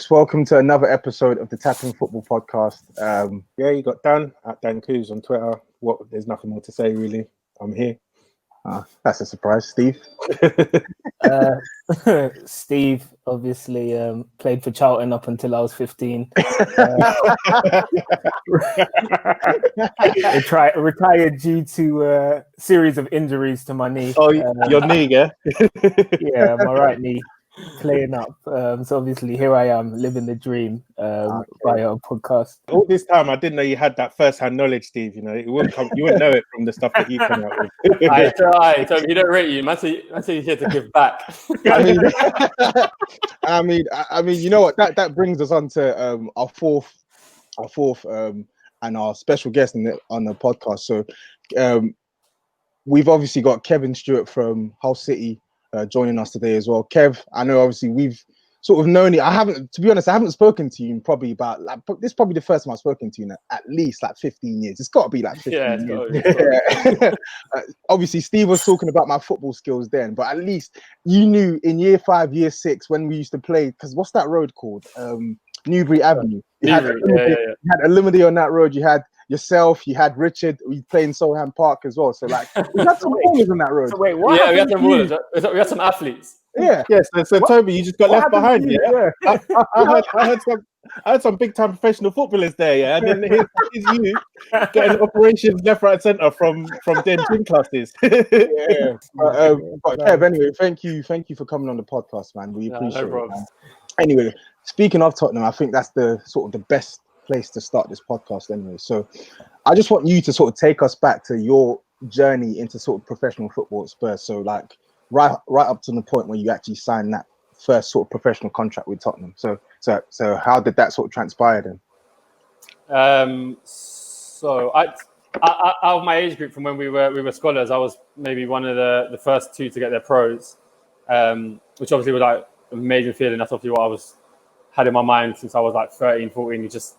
folks. Welcome to another episode of the TapIn Football podcast. You got Dan at Dan Coos on Twitter. There's nothing more to say, really. I'm here. That's a surprise, Steve. Steve obviously played for Charlton up until I was 15. Retired due to a series of injuries to my knee. Oh, your knee, yeah? Yeah, my right knee playing up. So obviously here I am living the dream via a podcast. All this time I didn't know you had that first-hand knowledge, Steve. You know, you wouldn't know it from the stuff that you come out with. Tobi, you don't rate you. Man, so you're here to give back. I mean, you know what? That brings us on to our fourth and our special guest on the podcast. So we've obviously got Kevin Stewart from Hull City joining us today as well. Kev, I know obviously we've sort of known you. To be honest, I haven't spoken to you in probably about this is probably the first time I've spoken to you in at least 15 years. It's got to be 15 years. Obviously, Steve was talking about my football skills then, but at least you knew in year 5, year 6 when we used to play, because what's that road called? Newbury Avenue. You had Olumide on that road. You had yourself, you had Richard, we played in Solheim Park as well. So we had some ballers on that road. So wait, what? Yeah, we had some ballers. We had some athletes. Yeah. Yes. So Tobi, you just got left behind. Yeah. I had some big time professional footballers there. Yeah, and then here's you getting operations left, right, centre from them gym classes. But Kev, anyway, thank you for coming on the podcast, man. We appreciate it. Man. Anyway, speaking of Tottenham, I think that's the sort of the best place to start this podcast anyway. So I just want you to sort of take us back to your journey into sort of professional football at Spurs. So right up to the point where you actually signed that first sort of professional contract with Tottenham. So how did that sort of transpire then? So I out of my age group from when we were scholars, I was maybe one of the first two to get their pros, which obviously was like an amazing feeling. That's obviously what I had in my mind since I was 13, 14. You just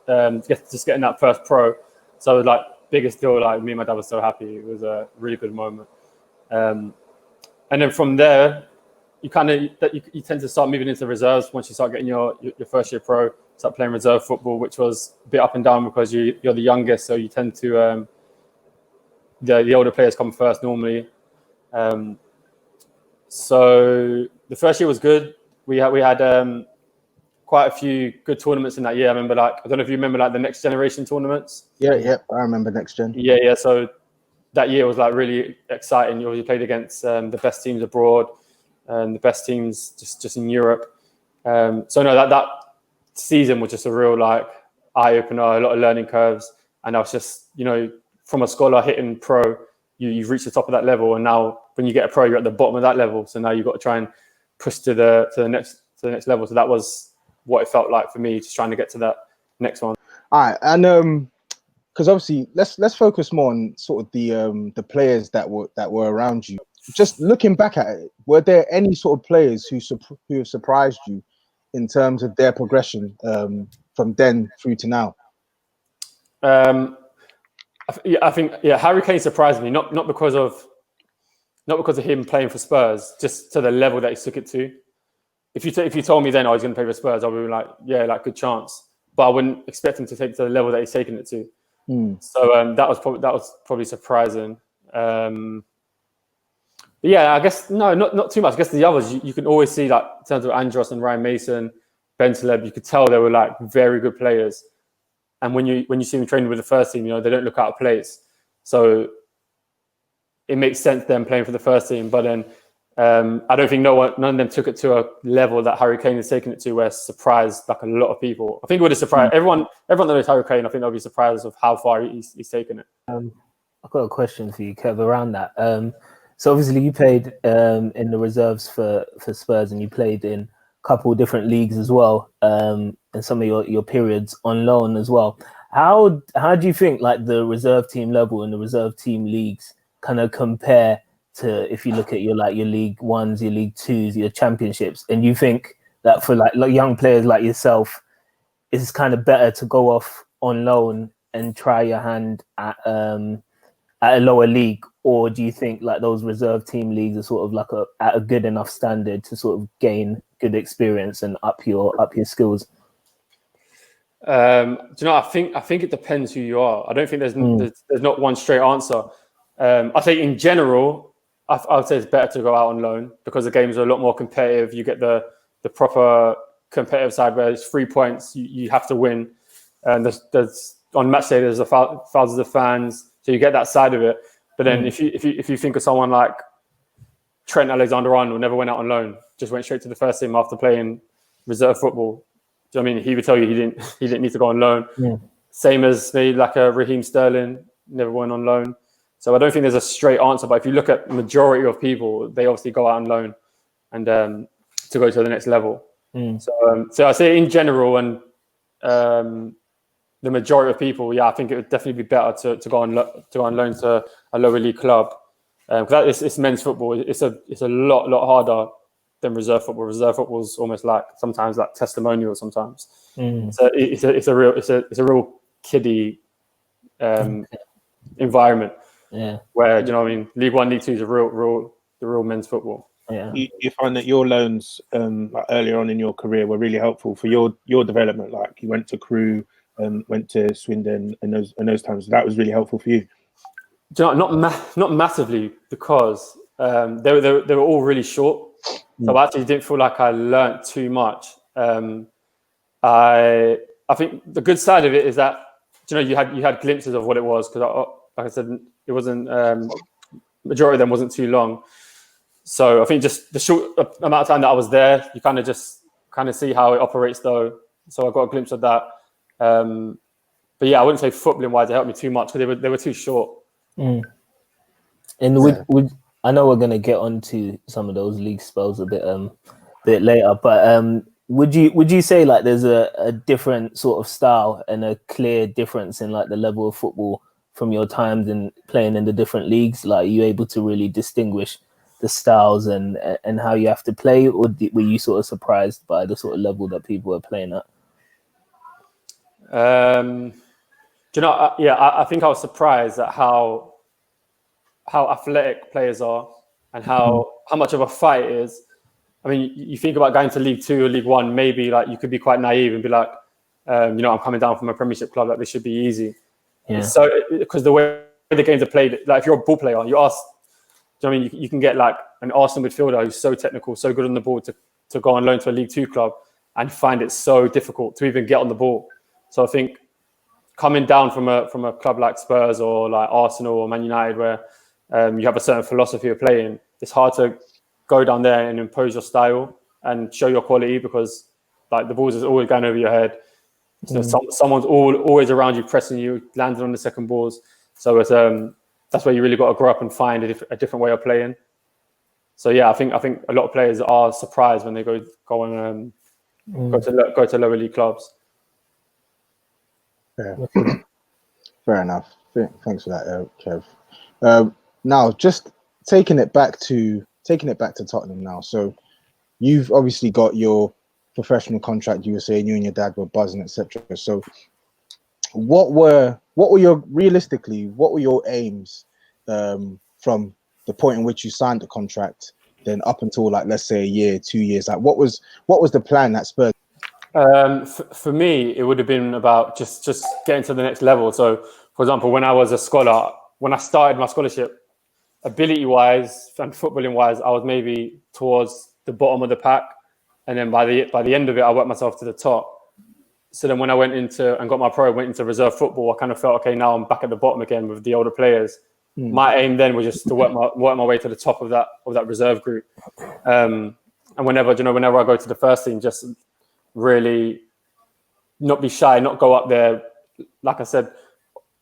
getting that first pro. So it was biggest deal. Me and my dad were so happy. It was a really good moment. And then from there, you tend to start moving into reserves once you start getting your first year pro. Start playing reserve football, which was a bit up and down because you're the youngest, so you tend to the older players come first normally. So the first year was good. We had quite a few good tournaments in that year. I remember I don't know if you remember the Next Generation tournaments. Yeah, I remember Next Gen. Yeah. So that year was really exciting. You played against the best teams abroad and the best teams just in Europe. So no, that season was just a real eye opener, a lot of learning curves, and I was just from a scholar hitting pro, you've reached the top of that level, and now when you get a pro, you're at the bottom of that level. So now you've got to try and push to the next level. So that was what it felt like for me, just trying to get to that next one. All right, and because obviously let's focus more on sort of the players that were around you. Just looking back at it, were there any sort of players who have surprised you in terms of their progression from then through to now? I think Harry Kane surprised me, not because of him playing for Spurs, just to the level that he took it to. If you told me then he's going to play for Spurs, I would be good chance. But I wouldn't expect him to take it to the level that he's taken it to. So that was probably surprising. But yeah, I guess not too much. I guess the others you can always see in terms of Andros and Ryan Mason, Ben Taleb, you could tell they were very good players. And when you see them training with the first team, they don't look out of place. So it makes sense them playing for the first team. But then I don't think none of them took it to a level that Harry Kane has taken it to, where it surprised a lot of people. I think it would have surprised everyone that knows Harry Kane. I think they'll be surprised of how far he's taken it. I've got a question for you, Kev, around that. So obviously you played in the reserves for Spurs, and you played in a couple of different leagues as well, and some of your periods on loan as well. How do you think the reserve team level and the reserve team leagues kind of compare to, if you look at your League Ones, your League Twos, your Championships, and you think that for young players like yourself, it's kind of better to go off on loan and try your hand at a lower league, or do you think those reserve team leagues are sort of at a good enough standard to sort of gain good experience and up your skills? Do you know? I think it depends who you are. I don't think there's not one straight answer. I think in general, I would say it's better to go out on loan because the games are a lot more competitive. You get the proper competitive side where it's 3 points you have to win, and there's on match day there's thousands of fans, so you get that side of it. But then if you think of someone like Trent Alexander-Arnold, never went out on loan, just went straight to the first team after playing reserve football. Do you know what I mean? He would tell you he didn't need to go on loan. Yeah. Same as maybe like a Raheem Sterling, never went on loan. So I don't think there's a straight answer. But if you look at the majority of people, they obviously go out on loan and to go to the next level. So I say in general, and the majority of people, I think it would definitely be better to go on loan to a lower league club. Because it's men's football. It's a lot harder than reserve football. Reserve football is almost like sometimes like testimonial. Sometimes so it's a real kiddie environment. Yeah, where you know what I mean, League 1, League 2 is the real men's football. Yeah, you find that your loans like earlier on in your career were really helpful for your development. Like you went to Crewe, went to Swindon, and those times that was really helpful for you. Do you know, not massively because they were all really short. So I actually didn't feel like I learnt too much. I think the good side of it is that you had glimpses of what it was because, like I said, it wasn't majority of them wasn't too long. So I think just the short amount of time that I was there, you kind of see how it operates though. So I got a glimpse of that. But yeah, I wouldn't say footballing wise it helped me too much because they were too short. And I know we're gonna get onto some of those league spells a bit later, but would you say like there's a different sort of style and a clear difference in like the level of football from your times in playing in the different leagues? Like, are you able to really distinguish the styles and how you have to play, or were you sort of surprised by the sort of level that people are playing at? Do you know? I think I was surprised at how athletic players are and how much of a fight it is. I mean, you think about going to League 2 or League 1, maybe like you could be quite naive and be like, I'm coming down from a Premiership club, like this should be easy. Yeah. So because the way the games are played, like if you're a ball player, you ask. Do you know what I mean? You can get like an Arsenal midfielder who's so technical, so good on the ball to go on loan to a League 2 club and find it so difficult to even get on the ball. So I think coming down from a club like Spurs or like Arsenal or Man United where you have a certain philosophy of playing, it's hard to go down there and impose your style and show your quality because like the balls is always going over your head. So someone's always around you, pressing you, landing on the second balls. So it's that's where you really got to grow up and find a different way of playing. So yeah, I think a lot of players are surprised when they go to lower league clubs. Yeah. Fair enough. Thanks for that, Kev. Now, just taking it back to Tottenham now. So you've obviously got your professional contract. You were saying you and your dad were buzzing, etc. So what were your aims from the point in which you signed the contract, then up until like let's say a year, 2 years? Like what was the plan at Spurs? For me, it would have been about just getting to the next level. So, for example, when I was a scholar, when I started my scholarship, ability-wise and footballing-wise, I was maybe towards the bottom of the pack, and then by the end of it, I worked myself to the top. So then when I went into and got my pro, went into reserve football, I kind of felt, okay, now I'm back at the bottom again with the older players. My aim then was just to work my way to the top of that reserve group. And whenever I go to the first team, just really not be shy, not go up there. Like I said,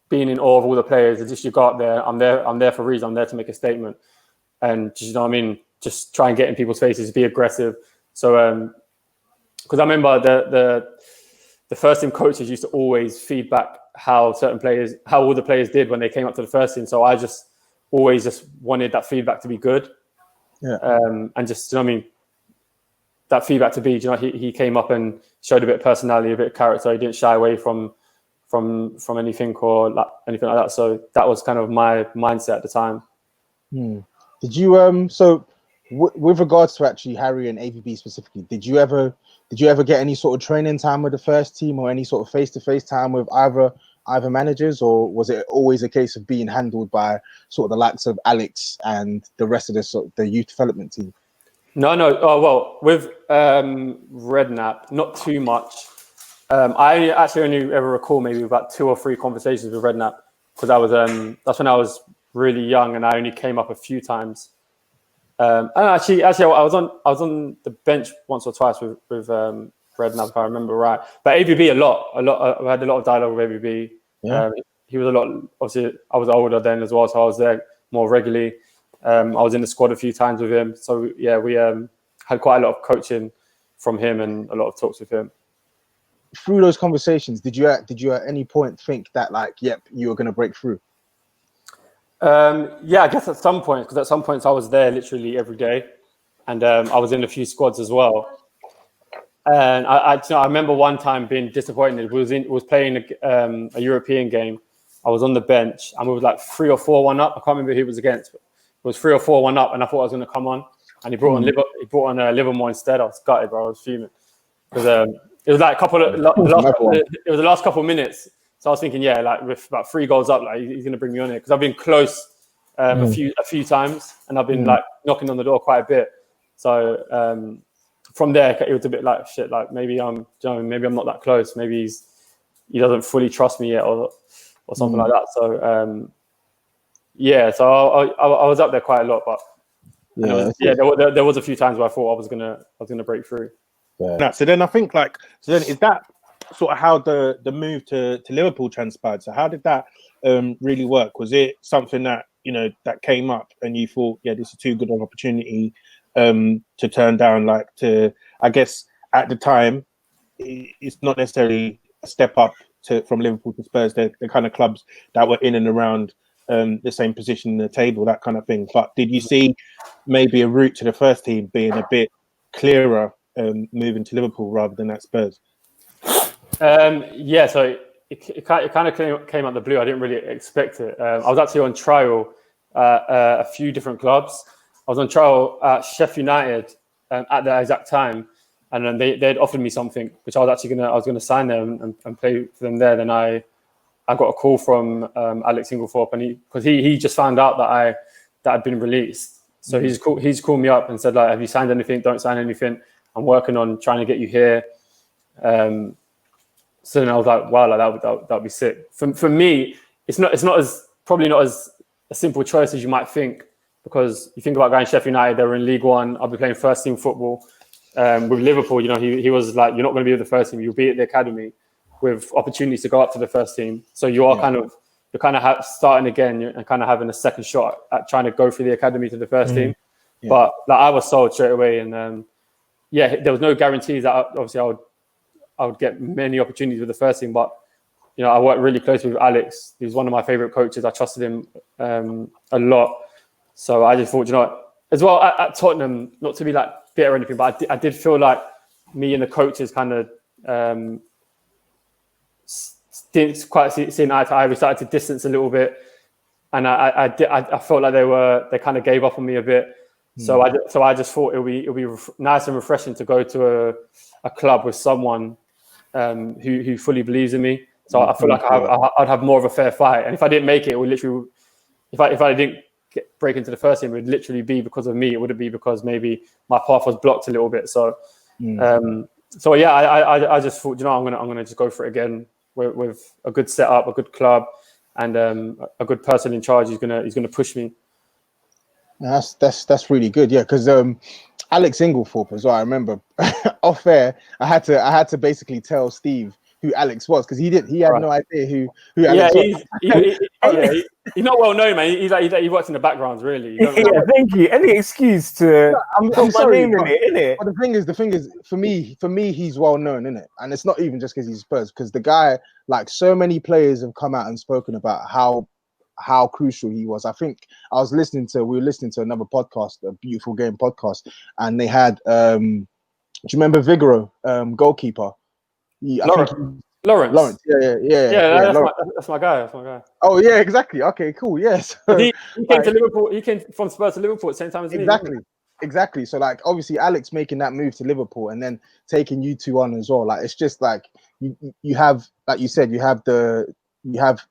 being in awe of all the players, it's just you go up there. I'm there for a reason. I'm there to make a statement. And you know what I mean? Just try and get in people's faces, be aggressive. So, because I remember the first team coaches used to always feedback how all the players did when they came up to the first team. So I just always wanted that feedback to be good. Yeah. And just, you know what I mean? That feedback to be, you know, he came up and showed a bit of personality, a bit of character. He didn't shy away from anything or anything like that. So that was kind of my mindset at the time. Did you so with regards to actually Harry and AVB specifically, did you ever get any sort of training time with the first team or any sort of face-to-face time with either managers, or was it always a case of being handled by sort of the likes of Alex and the rest of the youth development team? No. Oh, well, with Redknapp, not too much. I actually only ever recall maybe about 2 or 3 conversations with Redknapp, because I was that's when I was really young and I only came up a few times. And actually, I was on the bench once or twice with Redknapp, if I remember right. But AVB a lot. I had a lot of dialogue with AVB. Yeah. He was a lot. Obviously, I was older then as well, so I was there more regularly. I was in the squad a few times with him. So yeah, we had quite a lot of coaching from him and a lot of talks with him. Through those conversations, did you at any point think that, like, yep, you were going to break through? Yeah, I guess at some point, because at some points I was there literally every day, and I was in a few squads as well. And I remember one time being disappointed. We was playing a European game. I was on the bench and we were like 3 or 4-1 up. I can't remember who it was against. But it was 3 or 4-1 up, and I thought I was going to come on. And he brought on Livermore instead. I was gutted, bro. I was fuming because it was like it was the last couple of minutes. So I was thinking, yeah, like with about 3 goals up, like he's going to bring me on here, because I've been close a few times, and I've been like knocking on the door quite a bit. So from there, it was a bit like shit. Like maybe maybe I'm not that close. Maybe he doesn't fully trust me yet, or something like that. So yeah, so I was up there quite a lot, but there was a few times where I thought I was gonna break through. Yeah. So then I think is that sort of how the move to Liverpool transpired? So how did that really work? Was it something that that came up and you thought, yeah, this is too good of an opportunity to turn down? Like, I guess at the time, it's not necessarily a step up from Liverpool to Spurs. They're the kind of clubs that were in and around the same position in the table, that kind of thing. But did you see maybe a route to the first team being a bit clearer, moving to Liverpool rather than at Spurs? Yeah, so it kind of came out of the blue. I didn't really expect it. I was actually on trial a few different clubs. I was on trial at Sheffield United at the exact time, and then they'd offered me something, which I was gonna sign them and play for them there. Then I got a call from Alex Inglethorpe, and because he just found out that I'd been released. So he's called me up and said, like, have you signed anything? Don't sign anything. I'm working on trying to get you here. So then I was like, wow, like that'd be sick. For me, it's probably not as a simple choice as you might think, because you think about going to Sheffield United, they were in League One. I'll be playing first team football. With Liverpool, he was like, you're not going to be with the first team. You'll be at the academy with opportunities to go up to the first team. So you are kind of starting again and kind of having a second shot at trying to go through the academy to the first team. Yeah. But like, I was sold straight away, and there was no guarantees that obviously I would get many opportunities with the first team. But I worked really closely with Alex. He was one of my favorite coaches. I trusted him a lot. So I just thought, as well at Tottenham, not to be like bitter or anything, but I did feel like me and the coaches kind of didn't quite see eye to eye. We started to distance a little bit, and I felt like they kind of gave up on me a bit. So I just thought it'll be nice and refreshing to go to a club with someone who fully believes in me. So I feel like I'd have more of a fair fight. And if I didn't make it, it would literally, if I didn't break into the first team, it would literally be because of me. It wouldn't be because maybe my path was blocked a little bit. So I just thought, I'm gonna just go for it again with a good setup, a good club, and a good person in charge. He's gonna push me. That's really good, yeah. Because Alex Inglethorpe as well. I remember off air, I had to basically tell Steve who Alex was, because he had no idea who Alex was. He's not well known, man. He works in the backgrounds, really. Thank you. Any excuse to I'm sorry, but the thing is, for me, he's well known, innit? And it's not even just because he's Spurs, because the guy, like, so many players have come out and spoken about how crucial he was. I think we were listening to another podcast, a Beautiful Game podcast, and they had do you remember Vigoro, goalkeeper? Lawrence. Yeah. That's my guy. Oh yeah, exactly. Okay, cool. Yes. He came to Liverpool. He came from Spurs to Liverpool at the same time as me. Exactly. exactly. So like obviously Alex making that move to Liverpool and then taking you two on as well. Like it's just like you have, like you said, you have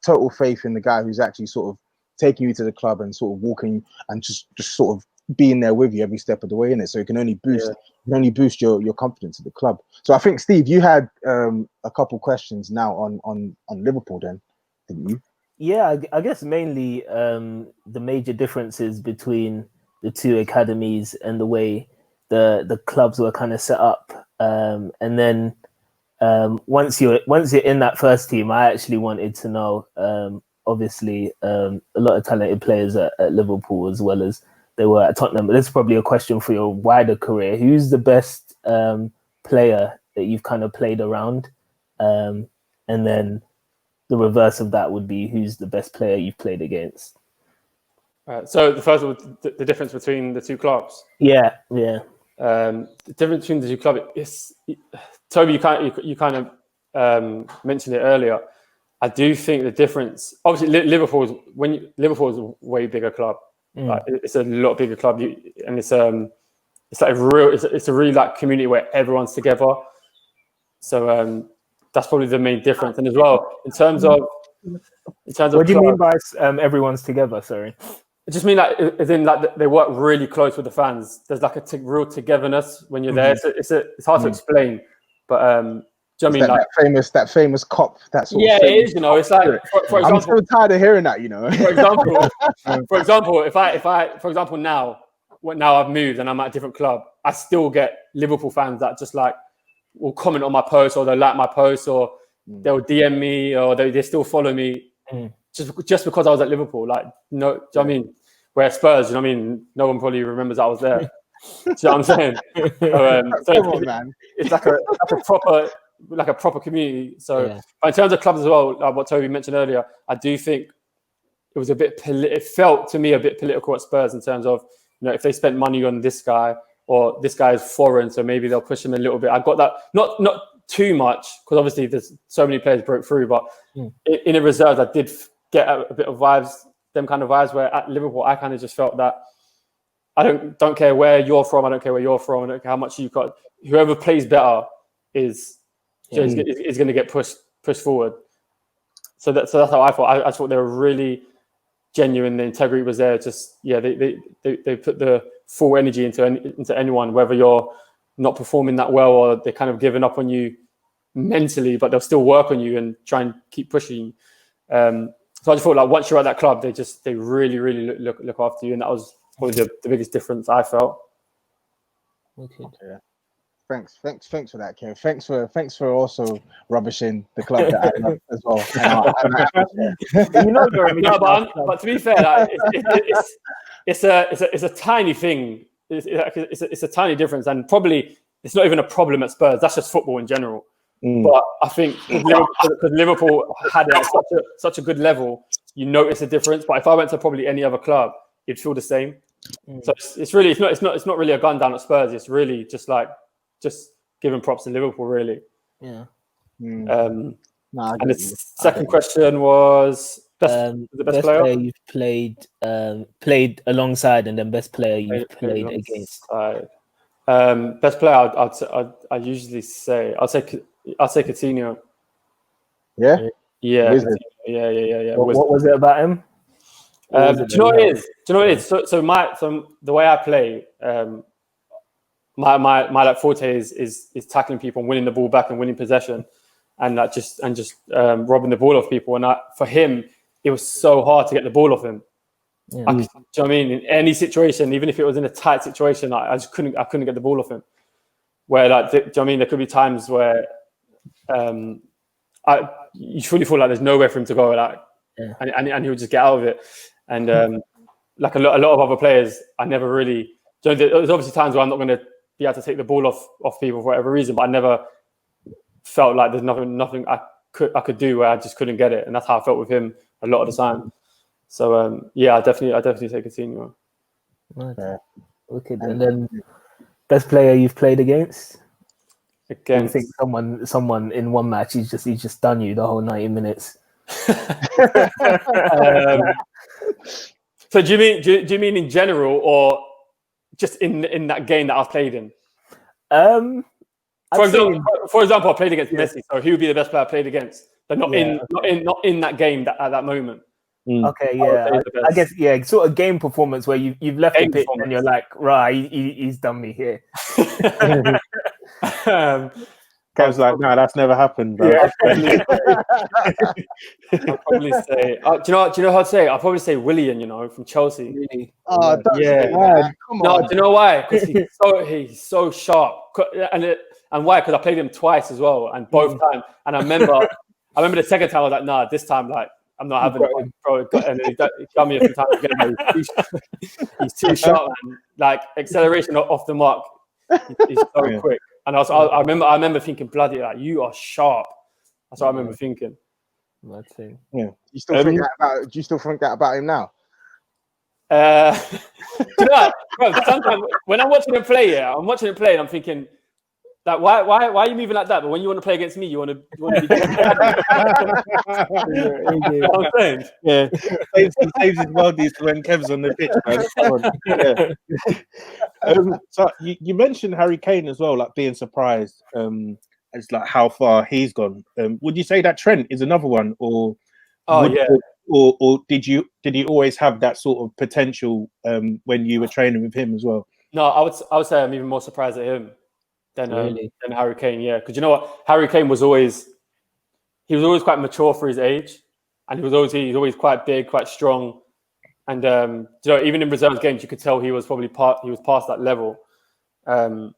total faith in the guy who's actually sort of taking you to the club and sort of walking and just sort of being there with you every step of the way in it. So it can only boost your confidence at the club. So I think Steve, you had a couple questions now on Liverpool then, didn't you? Yeah, I guess mainly the major differences between the two academies and the way the clubs were kind of set up, and then once you're in that first team, I actually wanted to know. Obviously, a lot of talented players at Liverpool as well as they were at Tottenham. But this is probably a question for your wider career. Who's the best player that you've kind of played around, and then the reverse of that would be who's the best player you've played against? So the first one, the difference between the two clubs. Yeah. The difference between the two clubs is, Tobi, you kind of mentioned it earlier. I do think the difference, obviously, Liverpool is a way bigger club. Like, it's a lot bigger club, and it's like a really like community where everyone's together. So that's probably the main difference. And as well, in terms of what do you mean by everyone's together? Sorry. I just mean like, as in like they work really close with the fans. There's like a real togetherness when you're there. It's hard to explain, but do you know what I mean? Like that famous cop. That sort yeah, of it is. You know, it's like for example, I'm so tired of hearing that. You know, for example, if I now I've moved and I'm at a different club, I still get Liverpool fans that just like will comment on my post, or they'll like my post, or they'll DM me, or they still follow me. Just because I was at Liverpool, like, no, do you know what I mean? Where Spurs, you know what I mean? No one probably remembers I was there. Do you know what I'm saying? It's like a proper community. So, but in terms of clubs as well, like what Tobi mentioned earlier, I do think it was a bit. It felt to me a bit political at Spurs in terms of, you know, if they spent money on this guy, or this guy is foreign, so maybe they'll push him a little bit. I got that, not too much, because obviously there's so many players broke through, but in a reserve, I did get a bit of vibes, them kind of vibes, where at Liverpool, I kind of just felt that I don't care where you're from, I don't care where you're from, I don't care how much you've got. Whoever plays better is going to get pushed forward. So that's how I thought. I thought they were really genuine. The integrity was there. Just they put the full energy into anyone, whether you're not performing that well or they're kind of giving up on you mentally, but they'll still work on you and try and keep pushing you. So I just thought, like, once you're at that club, they really look after you, and that was probably the biggest difference I felt. Okay. Thanks for that, Kev. Thanks for also rubbishing the club that I love as well. But to be fair, like, it's a tiny thing. It's a tiny difference, and probably it's not even a problem at Spurs. That's just football in general. But I think because Liverpool had it at such a good level, you notice a difference. But if I went to probably any other club, it'd feel the same. So it's not really a gun down at Spurs. It's really just giving props to Liverpool, really. Yeah. And the second question was the best player you've played alongside, and then best player you've played against. Best player, I usually say I'll say Coutinho. Yeah. Yeah. What was it about him? Do you know what it is? So the way I play, my like forte is tackling people and winning the ball back and winning possession, and just robbing the ball off people. And for him, it was so hard to get the ball off him. Do you know what I mean? In any situation, even if it was in a tight situation, I couldn't get the ball off him. Where, like, do you know what I mean? There could be times where you truly feel like there's nowhere for him to go, like, and he would just get out of it. And like a lot of other players, I never really. There's obviously times where I'm not going to be able to take the ball off people for whatever reason, but I never felt like there's nothing I could do where I just couldn't get it, and that's how I felt with him a lot of the time. So I definitely take Coutinho. Okay, and then best player you've played against? Again, I think someone in one match he's just done you the whole 90 minutes. So do you mean in general, or just in that game that I played in? For For example, I played against Messi, so he would be the best player I played against, but not in that game at that moment. Okay, yeah, I guess sort of game performance where you've left the pitch and you're like, right, he's done me here. Kev's like, no, that's never happened, bro. Yeah, I'll probably say, do you know how to say it? I'll probably say Willian, from Chelsea. Really? Oh, yeah. Come on. No, do you know why? Because he's so sharp, and why? Because I played him twice as well, and both times. And I remember the second time I was like, nah, this time like I'm not having it, bro. And he got me a few times again. He's too sharp, man. Like acceleration off the mark. He's so quick. And I remember thinking, bloody, like you are sharp. That's what I remember thinking. Let's see. Yeah. Do you still think that about him now? Do you know what? Bro, sometimes when I'm watching him play, I'm watching him play and I'm thinking, like, why are you moving like that? But when you want to play against me, you want to be. You know what I'm saying? Yeah, he saves his worldies when Kev's on the pitch, man. So you mentioned Harry Kane as well, like being surprised as like how far he's gone. Would you say that Trent is another one, or or did you always have that sort of potential when you were training with him as well? No, I would say I'm even more surprised at him than Harry Kane. Yeah, because you know what, Harry Kane was always quite mature for his age, and he's always quite big, quite strong, and even in reserves games you could tell he was past that level. And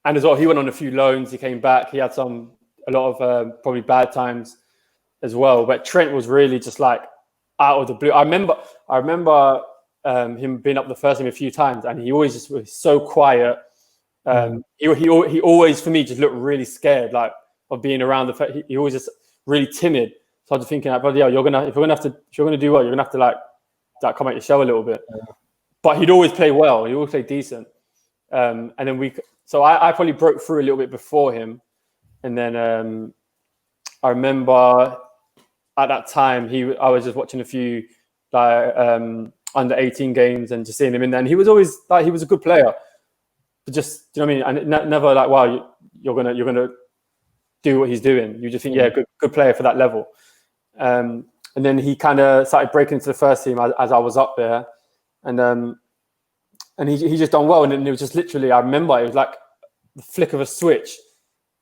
as well, he went on a few loans. He came back. He had a lot of probably bad times as well. But Trent was really just like out of the blue. I remember him being up the first team a few times, and he always just was so quiet. He always, for me, just looked really scared, like of being around he always just really timid. So I was thinking, like, if you're gonna do well, you're gonna have to like come out your shell a little bit. But he'd always play well. He'd always play decent. And then I probably broke through a little bit before him. And then I remember at that time I was just watching a few under 18 games and just seeing him in there. And he was always like, he was a good player. But just, do you know what I mean? And never like, wow, you're gonna do what he's doing. You just think, good player for that level. And then he kind of started breaking into the first team as I was up there. And he just done well. And it was just literally, I remember it was like the flick of a switch.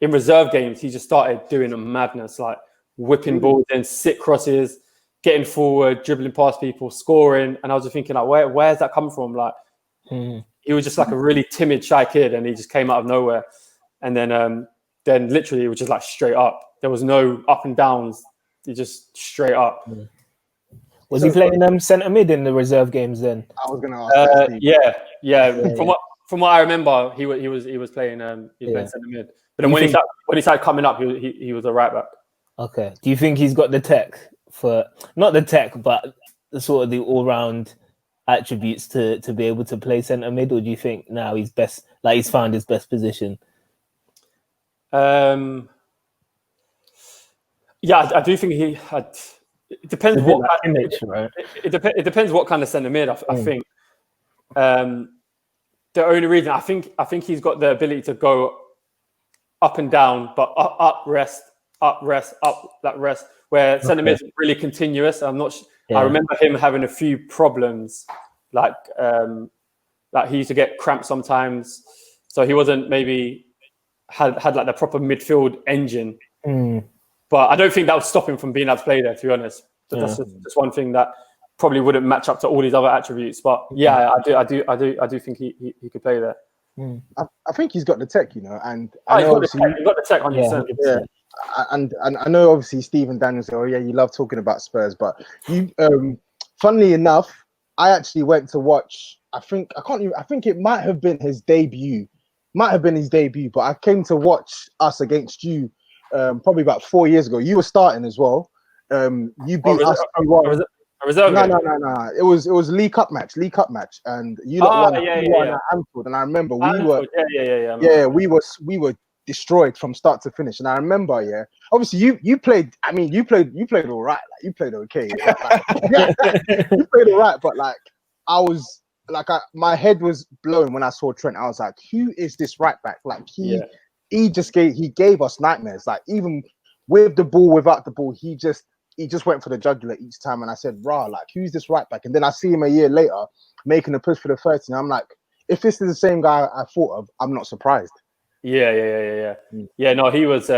In reserve games, he just started doing a madness, like whipping balls in, sick crosses, getting forward, dribbling past people, scoring. And I was just thinking, like, where's that come from? Like, he was just like a really timid, shy kid, and he just came out of nowhere. And then literally it was just like straight up. There was no up and downs. He just straight up. Was he playing centre mid in the reserve games then? I was going to ask. Yeah. From what I remember, he was playing playing centre mid. But then when he started coming up, he was a right back. Okay. Do you think he's got the tech for not the tech, but the sort of the all round attributes to be able to play centre mid, or do you think now he's found his best position? I do think he had. It depends what image, right? It depends what kind of centre mid. I think the only reason I think he's got the ability to go up and down, but up, rest, up, that rest. Where centre mid is really continuous. I'm not. I remember him having a few problems, like he used to get cramps sometimes, so he wasn't maybe had like the proper midfield engine. But I don't think that would stop him from being able to play there, to be honest. But that's just one thing that probably wouldn't match up to all these other attributes. But I do think he could play there. I think he's got the tech, and he's got the tech 100%. Yeah. And I know obviously Stephen Daniels. Oh yeah, you love talking about Spurs, but you, funnily enough, I actually went to watch. I think it might have been his debut. But I came to watch us against you. Probably about 4 years ago. You were starting as well. You beat us. A reserve game? No. It was League Cup match, and you won at Anfield. And I remember we were destroyed from start to finish. And I remember, obviously you played. I mean, you played all right. Like, you played okay. You played all right, but like I was my head was blown when I saw Trent. I was like, who is this right back? Like he gave us nightmares. Like even with the ball, without the ball, he just went for the jugular each time. And I said, rah, like who's this right back? And then I see him a year later making a push for the 30. And I'm like, if this is the same guy I thought of, I'm not surprised. Yeah. No, he was.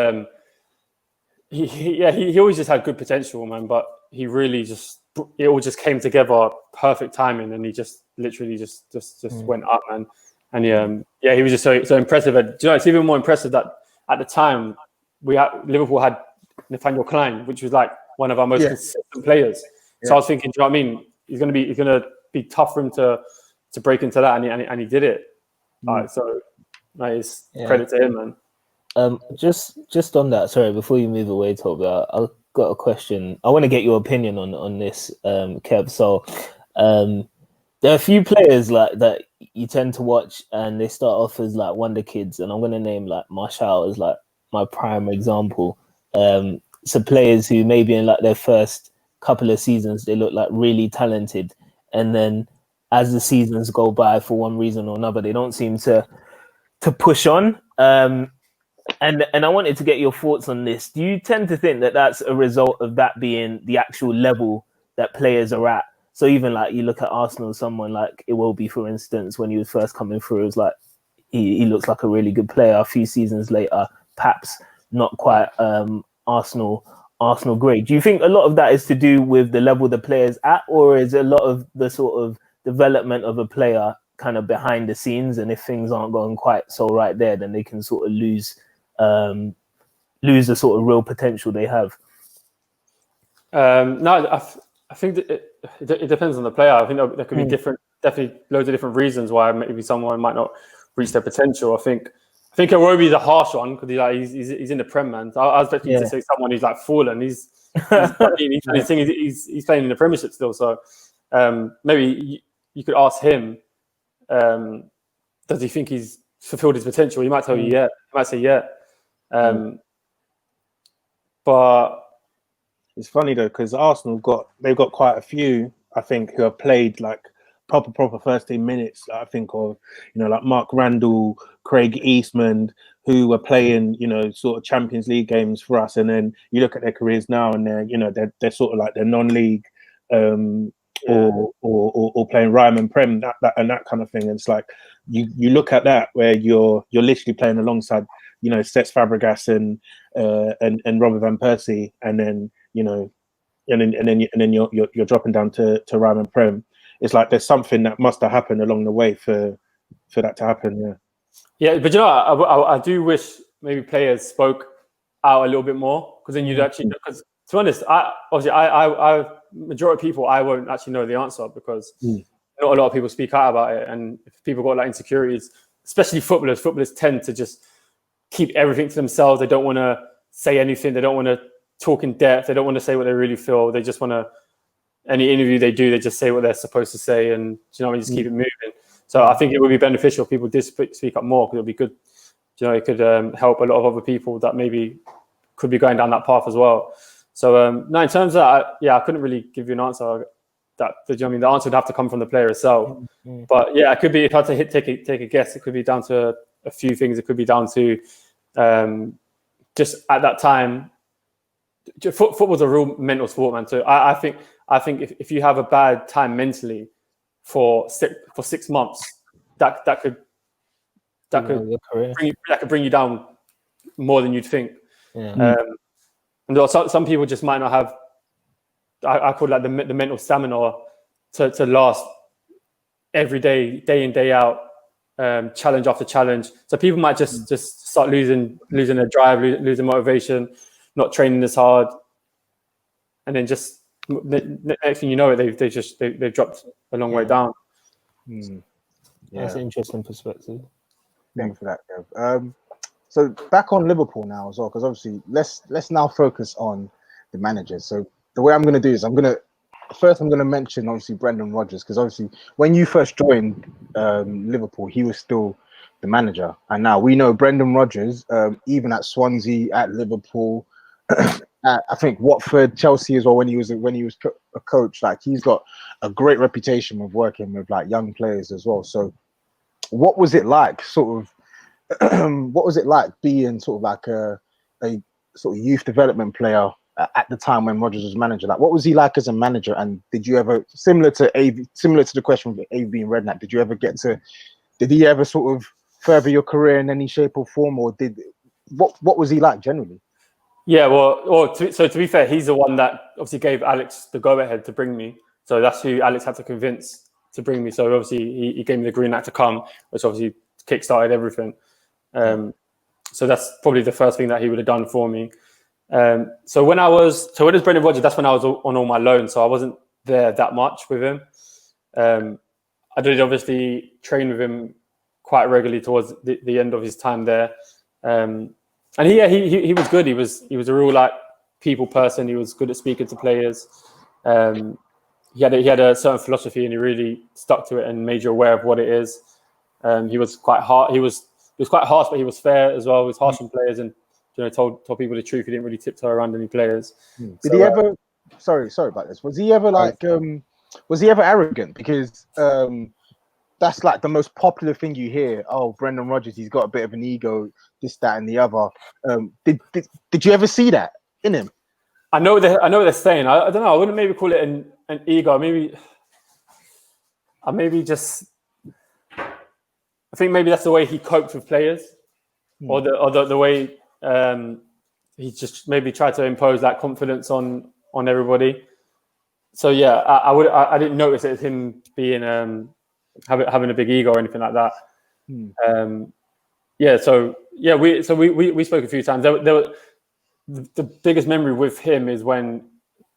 He always just had good potential, man. But he really it all just came together, perfect timing, and he just literally just went up, man. And he was just so impressive. And, do you know, it's even more impressive that at the time Liverpool had Nathaniel Klein, which was like one of our most consistent players. So I was thinking, do you know what I mean? He's gonna be tough for him to break into that, and he did it. So nice credit to him, man. Just on that, sorry, before you move away, Tobi, I've got a question. I want to get your opinion on this, Kev. So there are a few players like that you tend to watch, and they start off as like wonder kids, and I'm going to name like Martial as like my prime example. So players who maybe in like their first couple of seasons they look like really talented, and then as the seasons go by, for one reason or another, they don't seem to push on. And I wanted to get your thoughts on this. Do you tend to think that that's a result of that being the actual level that players are at? So even like you look at Arsenal, someone like Iwobi, for instance, when he was first coming through, it was like he looks like a really good player. A few seasons later, perhaps not quite Arsenal grade. Do you think a lot of that is to do with the level the player's at, or is a lot of the sort of development of a player kind of behind the scenes, and if things aren't going quite so right there, then they can sort of lose the sort of real potential they have? No, I think that it depends on the player. I think there could be definitely loads of different reasons why maybe someone might not reach their potential. I think Iwobi's a harsh one because he's in the Prem, man. So I was expecting you to say someone who's like fallen. He's playing in the Premiership still. So maybe you could ask him, does he think he's fulfilled his potential? He might tell you yeah. He might say yeah. But it's funny though, because Arsenal they've got quite a few, I think, who have played like proper first team minutes. I think of, like Mark Randall, Craig Eastman, who were playing, sort of Champions League games for us. And then you look at their careers now, and they're sort of like they're non-league or playing Ryman Prem, that kind of thing. And it's like you look at that where you're literally playing alongside, Cesc Fabregas and Robert van Persie, and then and then you're dropping down to Ryman Prem. It's like there's something that must have happened along the way for that to happen. Yeah, but I do wish maybe players spoke out a little bit more, because then you'd actually, because to be honest, I majority of people I won't actually know the answer, because not a lot of people speak out about it, and if people got like insecurities, especially footballers tend to just keep everything to themselves. They don't want to say anything. They don't want to talk in depth. They don't want to say what they really feel. They just want to, any interview they do, they just say what they're supposed to say, and just keep it moving. So I think it would be beneficial if people did speak up more, because it would be good. It could help a lot of other people that maybe could be going down that path as well. So no, in terms of that, I couldn't really give you an answer. The answer would have to come from the player itself. But yeah, it could be, if I had to take a guess, it could be down to a few things. It could be down to just at that time, football's a real mental sport, man. So I think if you have a bad time mentally for 6 months, that could bring you down more than you'd think. And some people just might not have, I call it like the mental stamina to last every day in, day out, challenge after challenge. So people might just start losing their drive, losing motivation, not training as hard, and then just the next thing you know, they've dropped a long way down. That's an interesting perspective. Thanks for that, Kev. So back on Liverpool now as well, because obviously let's now focus on the managers. So the way I'm going to do is I'm going to mention obviously Brendan Rodgers, because obviously when you first joined Liverpool, he was still the manager, and now we know Brendan Rodgers, even at Swansea, at Liverpool, I think Watford, Chelsea as well. When he was a coach, like he's got a great reputation of working with like young players as well. So, what was it like, sort of? What was it like being sort of like a sort of youth development player at the time when Rodgers was manager? Like, what was he like as a manager? And did you ever, similar to the question with AV being Redknapp, did he ever sort of further your career in any shape or form, or what was he like generally? Yeah, well, to be fair, he's the one that obviously gave Alex the go-ahead to bring me. So that's who Alex had to convince to bring me. So obviously he gave me the green light to come, which obviously kick-started everything. So that's probably the first thing that he would have done for me. So when it was Brendan Rodgers, that's when I was on all my loans. So I wasn't there that much with him. I did obviously train with him quite regularly towards the end of his time there. And he was good. He was a real like people person. He was good at speaking to players. He had a certain philosophy, and he really stuck to it and made you aware of what it is. He was quite hard. He was quite harsh, but he was fair as well. He was harsh on players, and told people the truth. He didn't really tiptoe around any players. Did he ever? Sorry about this. Was he ever like? Was he ever arrogant? Because that's like the most popular thing you hear. Oh, Brendan Rodgers, he's got a bit of an ego, this, that, and the other. Did you ever see that in him? I know what they're saying. I don't know. I wouldn't maybe call it an ego. I think maybe that's the way he coped with players, or the way he just maybe tried to impose that confidence on everybody. So yeah, I didn't notice it as him being having a big ego or anything like that. We spoke a few times. The biggest memory with him is when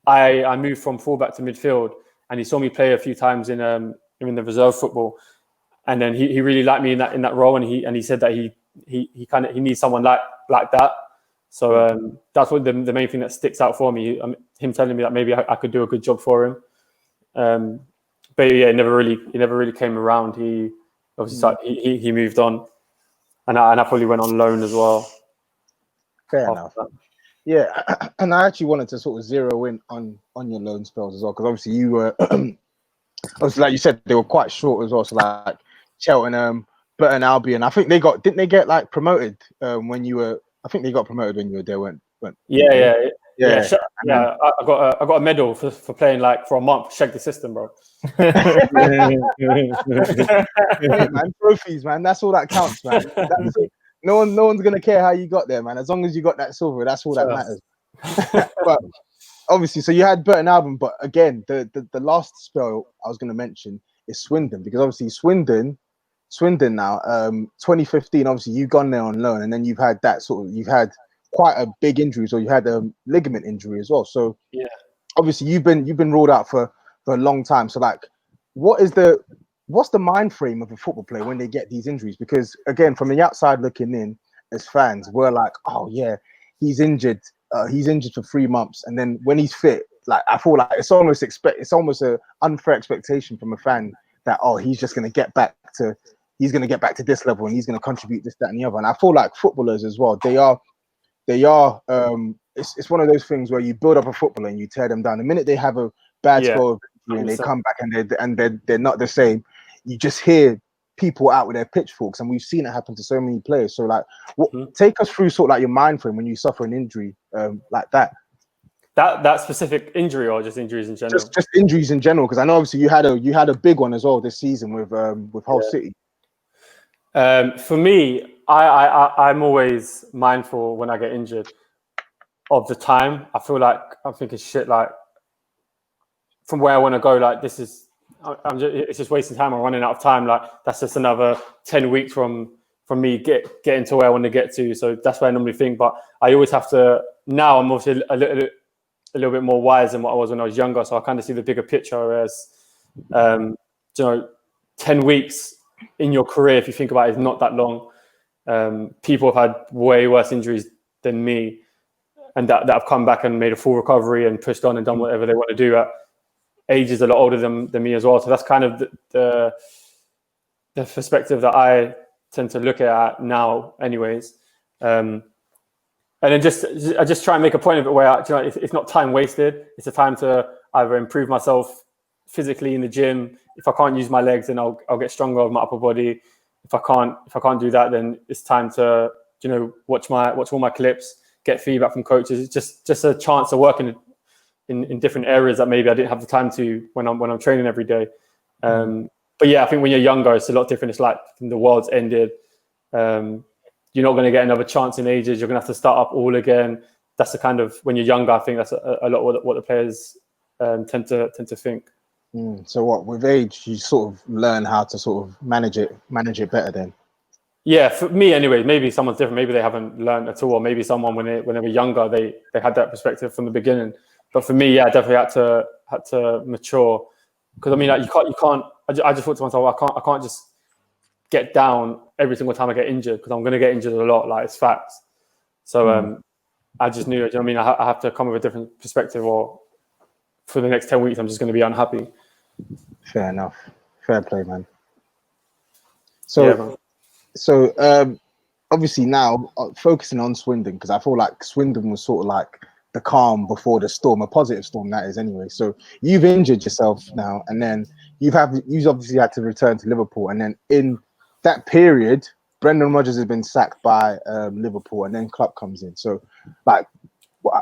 I moved from fullback to midfield, and he saw me play a few times in the reserve football, and then he really liked me in that role, and he said that he needs someone like that. So that's what the main thing that sticks out for me. Him telling me that maybe I could do a good job for him. But yeah, he never really came around. He obviously he moved on, and I probably went on loan as well. Fair enough. Yeah, and I actually wanted to sort of zero in on your loan spells as well, because obviously you were obviously, like you said, they were quite short as well. So like Cheltenham, Burton Albion, I think didn't they get like promoted when you were? I think they got promoted when you were there. Weren't Yeah. I got a medal for playing like for a month. Check the system, bro. Hey, man, trophies, man. That's all that counts, man. No one's gonna care how you got there, man. As long as you got that silver, that's all that matters. But obviously, so you had Burton Albion, but again, the last spell I was gonna mention is Swindon, because obviously Swindon now, 2015. Obviously, you've gone there on loan, and then you've had quite a big injury, so you had a ligament injury as well. So yeah, obviously you've been ruled out for a long time. So like, what's the mind frame of a football player when they get these injuries? Because again, from the outside looking in, as fans, we're like, oh yeah, he's injured. He's injured for 3 months, and then when he's fit, like I feel like it's almost an unfair expectation from a fan that he's just gonna get back to this level and he's gonna contribute this, that, and the other. And I feel like footballers as well, they are it's one of those things where you build up a footballer and you tear them down. The minute they have a bad spell of injury and they come back and they're not the same, you just hear people out with their pitchforks, and we've seen it happen to so many players. So like, take us through sort of like your mind frame when you suffer an injury like that. That specific injury, or just injuries in general? Just injuries in general, because I know obviously you had a big one as well this season with Hull City. For me, I'm always mindful when I get injured of the time. I feel like I'm thinking shit, like from where I want to go, like it's just wasting time. I'm running out of time. Like that's just another 10 weeks from me getting to where I want to get to. So that's where I normally think. But I always have to. Now I'm obviously a little bit more wise than what I was when I was younger. So I kind of see the bigger picture as 10 weeks in your career, if you think about it, is not that long. People have had way worse injuries than me, and that have come back and made a full recovery and pushed on and done whatever they want to do at ages a lot older than me as well. So that's kind of the perspective that I tend to look at now anyways. And then I just try and make a point of it where it's not time wasted. It's a time to either improve myself physically in the gym. If I can't use my legs, then I'll get stronger with my upper body. If I can't do that, then it's time to watch all my clips, get feedback from coaches. It's just a chance to work in different areas that maybe I didn't have the time to when I'm training every day. But yeah, I think when you're younger, it's a lot different. It's like the world's ended. You're not going to get another chance in ages. You're going to have to start up all again. That's the kind of, when you're younger, I think that's a lot what the players tend to think. So what, with age, you sort of learn how to sort of manage it better then? Yeah, for me anyway. Maybe someone's different. Maybe they haven't learned at all. Or maybe someone when they were younger, they had that perspective from the beginning. But for me, yeah, I definitely had to mature. Because I mean, like, you can't. I just thought to myself, I can't just get down every single time I get injured, because I'm going to get injured a lot. Like, it's facts. So I just knew. I mean, I have to come with a different perspective, or for the next 10 weeks, I'm just going to be unhappy. Fair enough. Fair play, man. So obviously now focusing on Swindon, because I feel like Swindon was sort of like the calm before the storm, a positive storm that is anyway. So you've injured yourself now, and then you've obviously had to return to Liverpool, and then in that period, Brendan Rodgers has been sacked by Liverpool, and then Klopp comes in. So like,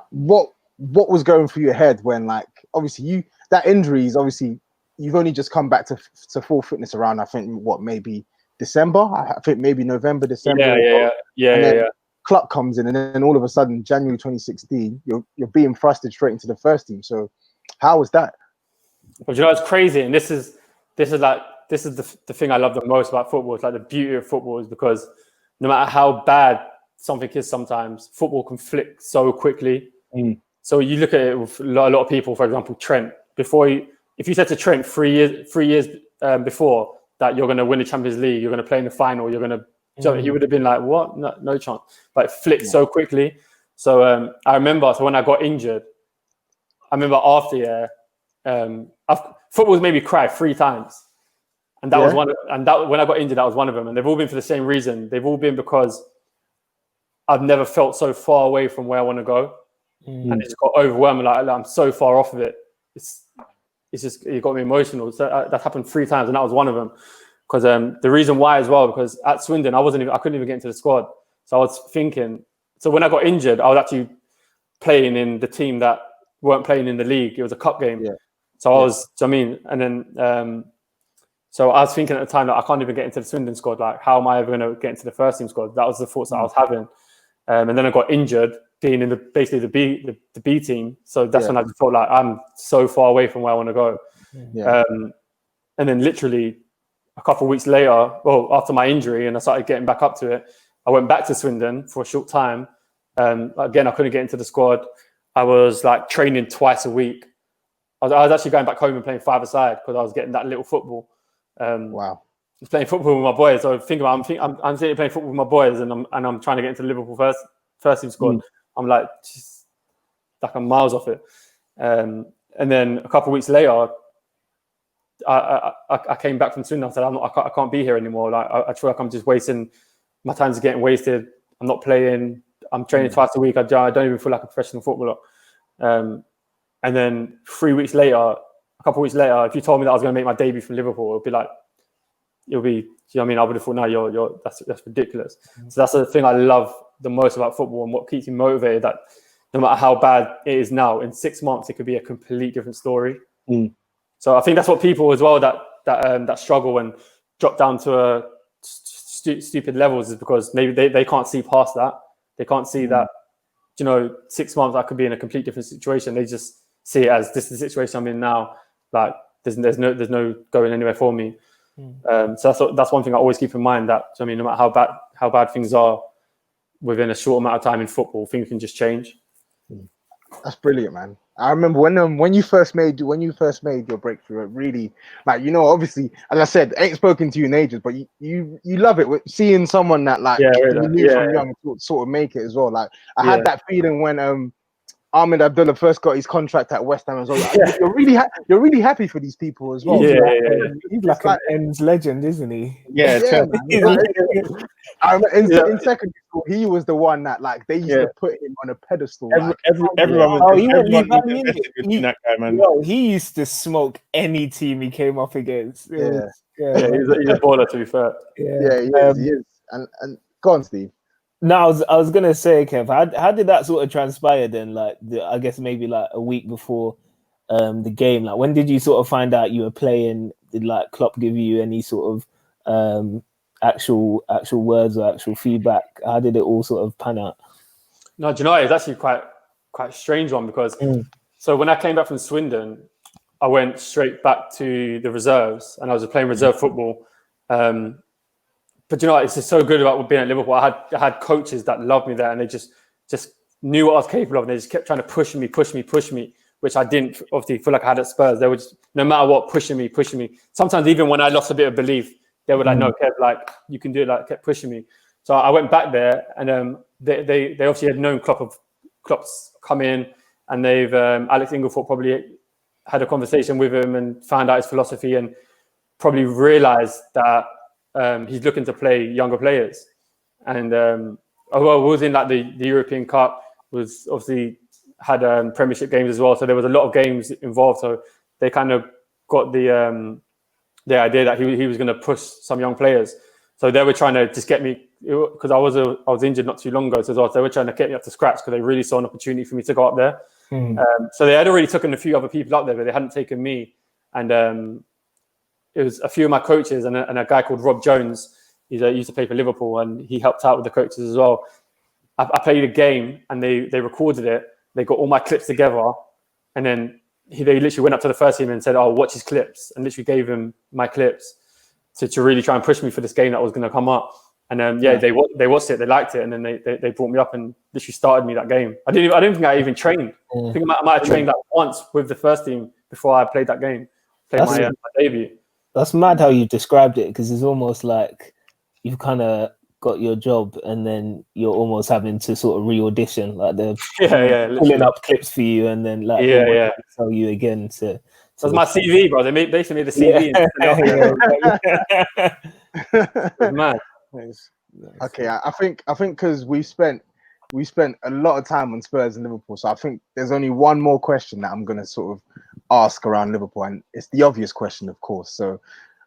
what was going through your head when, like, obviously that injury is obviously you've only just come back to full fitness around, I think, maybe December. I think maybe November, December. Yeah. Klopp comes in, and then all of a sudden, January 2016, you're being thrusted straight into the first team. So, how was that? Well, it's crazy, and this is the thing I love the most about football. It's like the beauty of football is because no matter how bad something is, sometimes football can flick so quickly. So you look at it with a lot of people. For example, Trent. If you said to Trent 3 years before that you're going to win the Champions League, you're going to play in the final, you're going to, he would have been like, what? No chance. But it flicked so quickly. So I remember, when I got injured, after football's made me cry 3 times, and that was one. And that when I got injured, that was one of them. And they've all been for the same reason. They've all been because I've never felt so far away from where I want to go, and it's got overwhelming. Like, I'm so far off of it. It's just, it got me emotional. So that happened 3 times, and that was one of them. Because the reason why as well, because at Swindon, I couldn't even get into the squad. So I was thinking. So when I got injured, I was actually playing in the team that weren't playing in the league. It was a cup game. Yeah. So I was. I mean, and then so I was thinking at the time that I can't even get into the Swindon squad. Like, how am I ever going to get into the first team squad? That was the thoughts that I was having. And then I got injured, being in basically the B team. So that's when I just felt like I'm so far away from where I want to go. And then literally a couple of weeks later, after my injury, and I started getting back up to it, I went back to Swindon for a short time. Again, I couldn't get into the squad. I was like training twice a week. I was actually going back home and playing 5-a-side because I was getting that little football. Wow. I was playing football with my boys. So I'm sitting playing football with my boys, and I'm trying to get into the Liverpool first team squad. I'm like, just like I'm miles off it. And then a couple of weeks later, I came back from Swindon. I said, I can't be here anymore. Like, I feel like I'm just wasting my time's getting wasted. I'm not playing. I'm training twice a week. I don't even feel like a professional footballer. And then 3 weeks later, a couple of weeks later, if you told me that I was going to make my debut from Liverpool, it'll be, you know what I mean? I would have thought, no, that's ridiculous. So that's the thing I love the most about football, and what keeps me motivated, that no matter how bad it is now, in 6 months, it could be a complete different story. So I think that's what people as well that struggle and drop down to stupid levels, is because maybe they can't see past that. They can't see that, 6 months I could be in a complete different situation. They just see it as, this is the situation I'm in now. Like, there's no going anywhere for me. So that's one thing I always keep in mind, that, no matter how bad things are, within a short amount of time in football, things can just change. That's brilliant, man. I remember when you first made your breakthrough, it really, obviously, as I said, I ain't spoken to you in ages, but you love it with seeing someone that you knew from young sort of make it as well. Like, I had that feeling when Ahmed Abdullah first got his contract at West Ham as well. You're really happy for these people as well. He's like an ends legend, isn't he? Yeah, Trent. I remember in secondary school, he was the one that like they used to put him on a pedestal. Everyone was in that guy, man. Yo, he used to smoke any team he came up against. He's a baller, to be fair. He is. And go on, Steve. No, I was gonna say, Kev, how did that sort of transpire then? Like, I guess maybe like a week before the game. Like, when did you sort of find out you were playing? Did like Klopp give you any sort of actual words or actual feedback? How did it all sort of pan out? No, do you know what? It's actually quite a strange one because so when I came back from Swindon, I went straight back to the reserves and I was playing reserve football. But you know what? It's just so good about being at Liverpool. I had coaches that loved me there and they just knew what I was capable of and they just kept trying to push me, which I didn't obviously feel like I had at Spurs. They were just, no matter what, pushing me. Sometimes even when I lost a bit of belief, they were like, no, Kev, like, you can do it, like, kept pushing me. So I went back there and they obviously had known Klopp's come in and they've, Alex Inglethorpe probably had a conversation with him and found out his philosophy and probably realised that he's looking to play younger players. And was in like the European Cup, was obviously had Premiership games as well. So there was a lot of games involved. So they kind of got the idea that he was going to push some young players. So they were trying to just get me, because I was injured not too long ago. So they were trying to get me up to scratch because they really saw an opportunity for me to go up there. So they had already taken a few other people up there, but they hadn't taken me. And it was a few of my coaches and a guy called Rob Jones. He used to play for Liverpool and he helped out with the coaches as well. I played a game and they recorded it. They got all my clips together and then they literally went up to the first team and said, "Oh, watch his clips," and literally gave him my clips to really try and push me for this game that was going to come up. And they watched it, they liked it, and then they brought me up and literally started me that game. I don't think I even trained. I think I might have trained like once with the first team before I played that game. My debut. That's mad how you described it because it's almost like you've kind of got your job and then you're almost having to sort of re-audition, like they're pulling up clips for you and then like tell you again to. That's my CV, bro. They basically made the CV. It's mad. Okay, I think because we spent a lot of time on Spurs and Liverpool, so I think there's only one more question that I'm going to sort of ask around Liverpool, and it's the obvious question, of course. So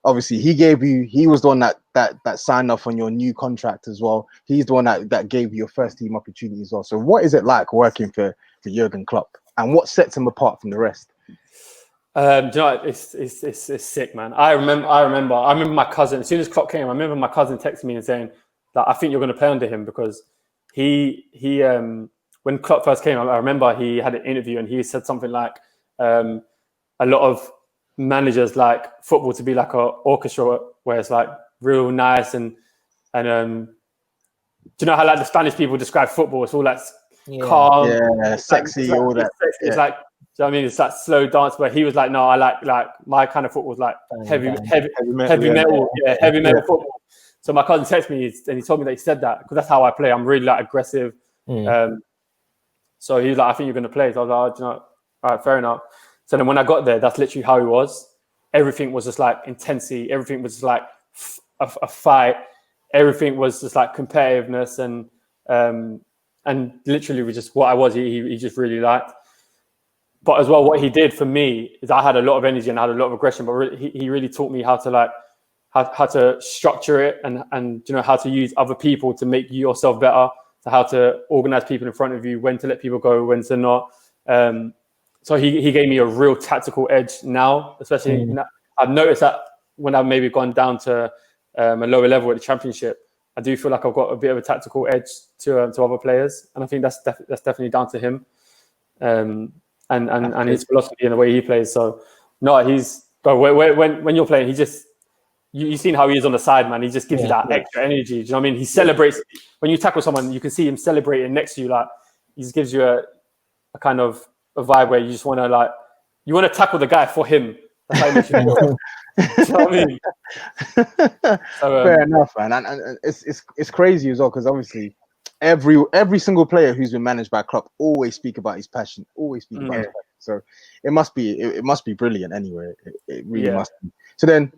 obviously he was the one that signed off on your new contract as well. He's the one that gave you your first team opportunity as well. So what is it like working for Jurgen Klopp, and what sets him apart from the rest? Do you know what? It's sick, man. I remember my cousin, as soon as Klopp came, I remember my cousin texting me and saying that I think you're going to play under him because he when Klopp first came, I remember he had an interview and he said something like a lot of managers like football to be like an orchestra where it's like real nice and do you know how like the Spanish people describe football? It's all like calm, sexy, like, all that. It's like, do you know what I mean? It's that slow dance, but he was like, no, I like my kind of football is like heavy metal football. So my cousin texted me and he told me that he said that because that's how I play. I'm really like aggressive. So he was like, I think you're going to play. So I was like, oh, do you know, all right, fair enough. So then when I got there, that's literally how he was. Everything was just like intensity. Everything was just like a fight. Everything was just like competitiveness and literally was just what I was. He just really liked. But as well, what he did for me is I had a lot of energy and I had a lot of aggression. But he really taught me how to like how to structure it and you know how to use other people to make yourself better. To how to organize people in front of you, when to let people go, when to not. So he gave me a real tactical edge now, especially now, I've noticed that when I've maybe gone down to a lower level at the Championship, I do feel like I've got a bit of a tactical edge to other players, and I think that's definitely down to him and his philosophy and the way he plays. So no, when you're playing, he just you've seen how he is on the side, man. He just gives you that extra energy. Do you know what I mean? He celebrates when you tackle someone. You can see him celebrating next to you. Like he just gives you a kind of a vibe where you just want to tackle the guy for him. That's how he makes you feel. Do you know what I mean? So, fair enough, man. And it's crazy as well because obviously every single player who's been managed by Klopp always speak about his passion. Always speak about his passion. So it must be brilliant anyway. It really must be. So then,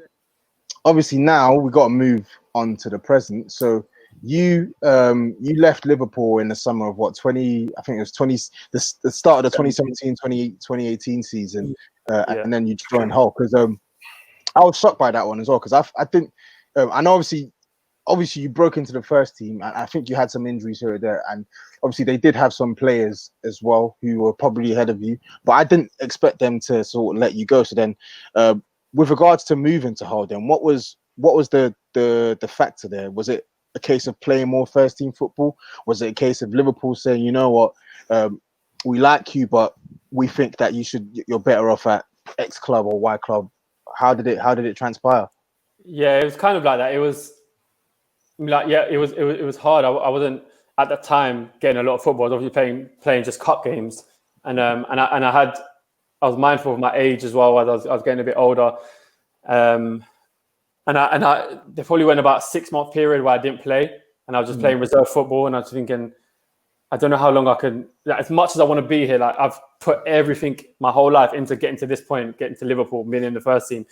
obviously now we got to move on to the present. So you left Liverpool in the summer of what, 20, I think it was 20, the start of the 2017-2018 season, and then you joined Hull. Because I was shocked by that one as well, because I think I know obviously you broke into the first team, and I think you had some injuries here or there, and obviously they did have some players as well who were probably ahead of you, but I didn't expect them to sort of let you go. So then, with regards to moving to Hull, then what was the factor there? Was it a case of playing more first team football? Was it a case of Liverpool saying, you know what, we like you, but we think that you're better off at X club or Y club? How did it transpire? Yeah, it was kind of like that. It was like, it was hard. I wasn't at that time getting a lot of football. I was obviously playing just cup games, and I was mindful of my age as well. As I was getting a bit older, and there probably went about a 6-month period where I didn't play, and I was just playing reserve football, and I was thinking, I don't know how long I can. Like, as much as I want to be here, like I've put everything, my whole life, into getting to this point, getting to Liverpool, being in the first team.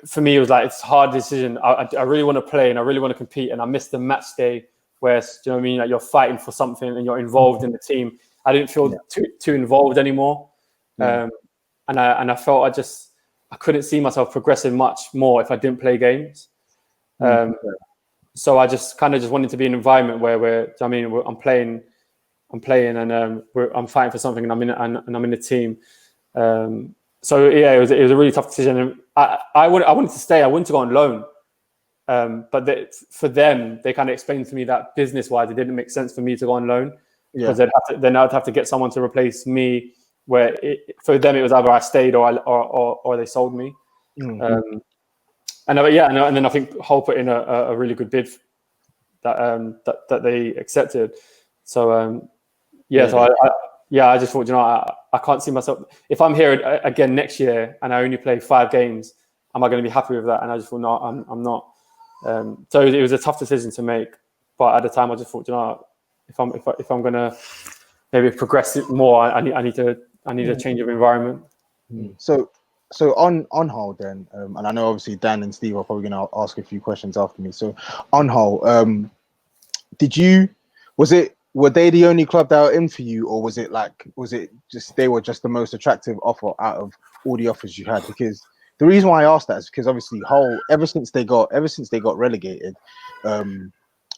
For me, it was like, it's a hard decision. I really want to play and I really want to compete, and I missed the match day where, do you know what I mean? Like, you're fighting for something and you're involved in the team. I didn't feel too involved anymore, and I felt I couldn't see myself progressing much more if I didn't play games. So I just wanted to be in an environment where I'm playing, and I'm fighting for something, and I'm in a team. So yeah, it was a really tough decision. And I wanted to stay. I wanted to go on loan, but for them, they kind of explained to me that business-wise, it didn't make sense for me to go on loan, because then I'd have to get someone to replace me. Where for them, it was either I stayed or they sold me. And then I think Hull put in a really good bid that they accepted. So I just thought, I can't see myself, if I'm here again next year and I only play 5 games, am I going to be happy with that? And I just thought, no, I'm not. So it was a tough decision to make, but at the time I just thought, if I'm going to maybe progress it more, I need a change of environment. So on Hull then, and I know obviously Dan and Steve are probably going to ask a few questions after me. So on Hull, were they the only club that were in for you, or was it just they were just the most attractive offer out of all the offers you had? Because the reason why I asked that is because obviously Hull, ever since they got relegated,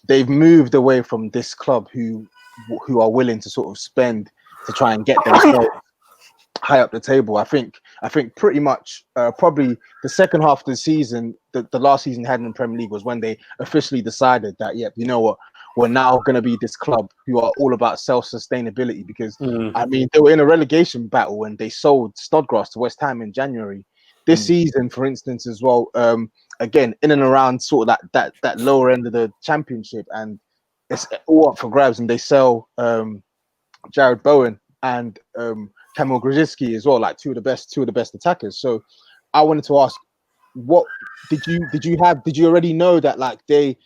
they've moved away from this club who are willing to sort of spend to try and get themselves high up the table. I think pretty much probably the second half of the season, the last season they had in the Premier League, was when they officially decided that, you know what, we're now going to be this club who are all about self-sustainability. Because they were in a relegation battle when they sold Snodgrass to West Ham in January. This season, for instance, as well, again in and around sort of that lower end of the Championship, and it's all up for grabs, and they sell Jared Bowen and Kamil Grzycki as well, like two of the best attackers. So I wanted to ask, what did you already know that like they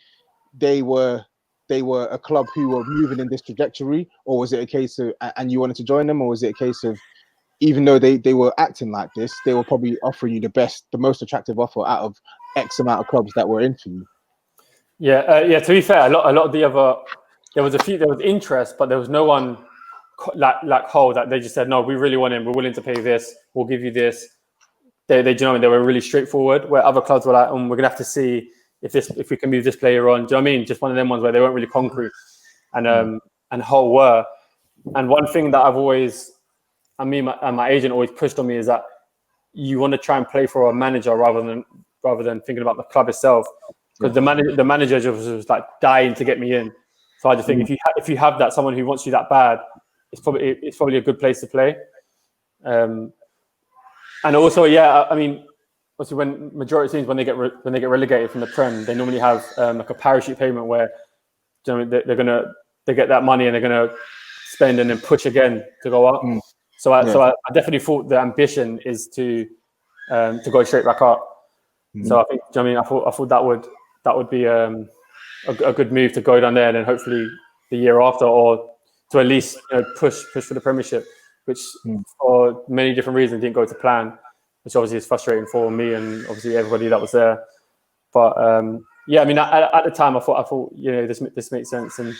were a club who were moving in this trajectory, or was it a case of, and you wanted to join them, or was it a case of, even though they were acting like this, they were probably offering you the most attractive offer out of X amount of clubs that were in for you? To be fair, a lot of the other, there was interest, but there was no one like Hull that they just said, no, we really want him, we're willing to pay this, we'll give you this. They were really straightforward, where other clubs were like, we're gonna have to see if we can move this player on. Do you know what I mean? Just one of them ones where they weren't really concrete, and Hull were. And one thing that I've always, my agent always pushed on me, is that you want to try and play for a manager rather than thinking about the club itself, because the manager just was like dying to get me in. So I just think if you have that, someone who wants you that bad, it's probably a good place to play. And also, obviously, when majority of teams, when they get relegated from the Prem, they normally have like a parachute payment where, they get that money and they're gonna spend and then push again to go up. So I definitely thought the ambition is to go straight back up. So I think, I thought that would be a good move to go down there and then hopefully the year after, or to at least push for the Premiership, which for many different reasons didn't go to plan, which obviously is frustrating for me and obviously everybody that was there. But yeah, I mean, at the time, I thought this makes sense, and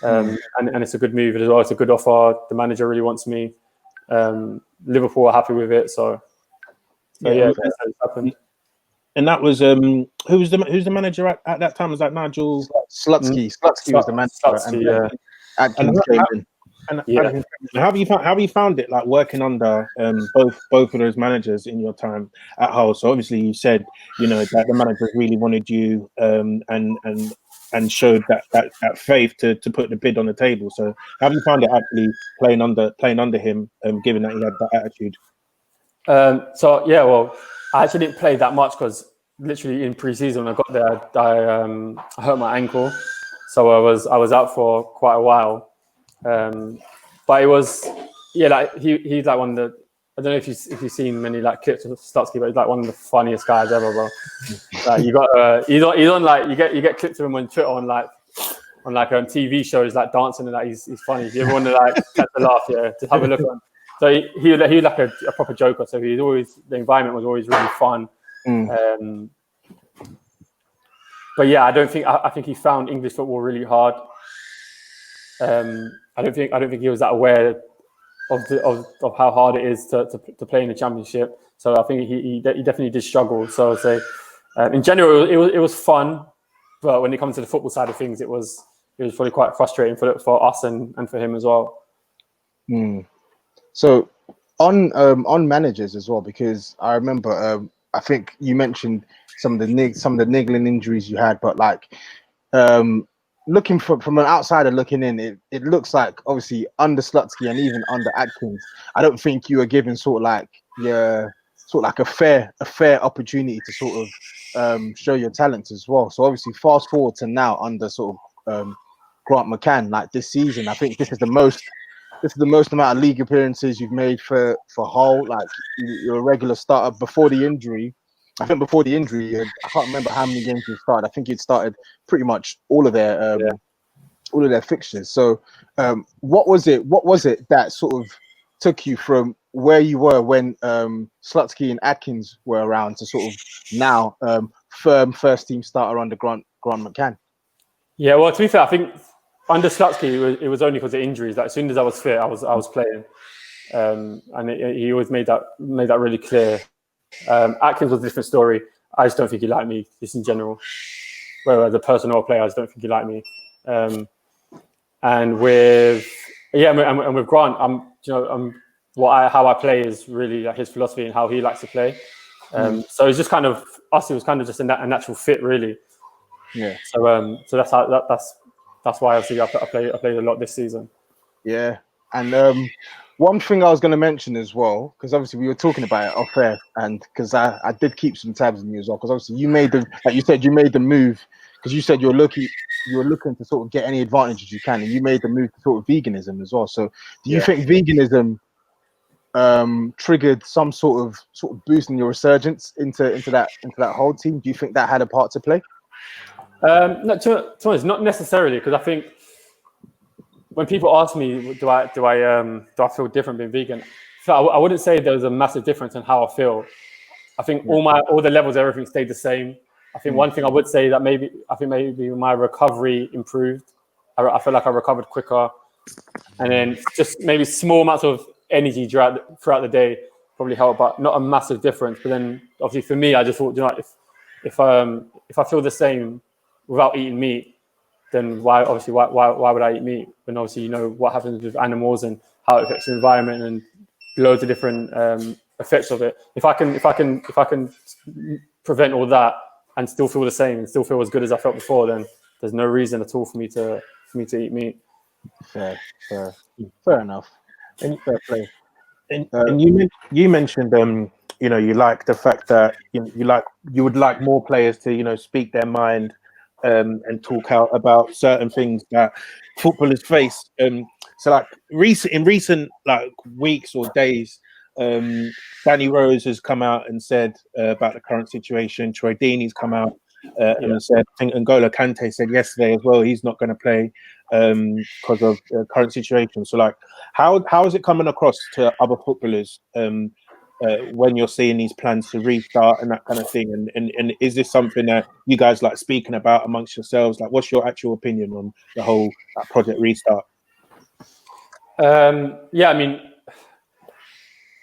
it's a good move as well. It's a good offer. The manager really wants me. Liverpool are happy with it, so yeah, it's happened. And that was who's the manager at that time? Was that Nigel Slutsky? Slutsky was the manager. Slutsky, Adkins came in. And how have you found it, like working under both of those managers in your time at Hull? So obviously you said that the managers really wanted you and showed that faith to put the bid on the table. So how have you found it actually playing under him, given that he had that attitude? So yeah, well, I actually didn't play that much because literally in pre-season when I got there, I hurt my ankle, so I was out for quite a while. But it was like he's like one of the, I don't know if you've seen many like clips of Slutsky, but he's like one of the funniest guys ever, bro. Like you got he's on like you get clips of him on Twitter on TV shows like dancing and that. He's funny. If you ever want to like catch a laugh, just have a look at him. So he was like a proper joker. So the environment was always really fun. But yeah, I think he found English football really hard. I don't think he was that aware of how hard it is to play in the Championship. So I think he definitely did struggle. So I'd say in general it was fun, but when it comes to the football side of things, it was probably quite frustrating for us and for him as well. So on managers as well, because I remember I think you mentioned some of the niggling injuries you had, but like looking from an outsider looking in, it looks like obviously under Slutsky and even under Adkins, I don't think you were given sort of like a fair opportunity to sort of show your talents as well. So obviously fast forward to now under sort of Grant McCann, like this season, I think this is the most amount of league appearances you've made for Hull. Like you're a regular starter before the injury. I think before the injury, I can't remember how many games you started. I think you'd started pretty much all of their fixtures. So, what was it that sort of took you from where you were when Slutsky and Adkins were around to sort of now firm first team starter under Grant McCann? Yeah, well, to be fair, I think under Slutsky it was only because of injuries. Like as soon as I was fit, I was playing, and he always made that really clear. Adkins was a different story. I just don't think he liked me, just in general. Whereas a person or a player, I just don't think he liked me. And with Grant, how I play is really like his philosophy and how he likes to play. So it's just kind of us. It was kind of just a natural fit, really. Yeah. So that's why obviously I played a lot this season. Yeah, and one thing I was going to mention as well, because obviously we were talking about it off air, and because I did keep some tabs on you as well, because obviously you made the move, because you said you were looking to sort of get any advantages you can, and you made the move to sort of veganism as well. So do you think veganism triggered some sort of boost in your resurgence into that whole team? Do you think that had a part to play? No, to be honest, not necessarily, because I think when people ask me, do I feel different being vegan? So I wouldn't say there's a massive difference in how I feel. I think all the levels, everything stayed the same. I think one thing I would say that maybe my recovery improved. I feel like I recovered quicker, and then just maybe small amounts of energy throughout the day probably helped, but not a massive difference. But then obviously for me, I just thought, if I feel the same without eating meat, then why would I eat meat? When obviously what happens with animals and how it affects the environment and loads of different effects of it. If I can prevent all that and still feel the same and still feel as good as I felt before, then there's no reason at all for me to eat meat. Fair enough. And fair play. And you mentioned you like the fact that you would like more players to speak their mind and talk out about certain things that footballers face. So like in recent like weeks or days, Danny Rose has come out and said about the current situation. Troy Deeney's come out And I said, I think N'Golo Kante said yesterday as well, he's not going to play because of the current situation. So, like, how is it coming across to other footballers when you're seeing these plans to restart and that kind of thing? And is this something that you guys like speaking about amongst yourselves? Like, what's your actual opinion on the whole project restart? Yeah, I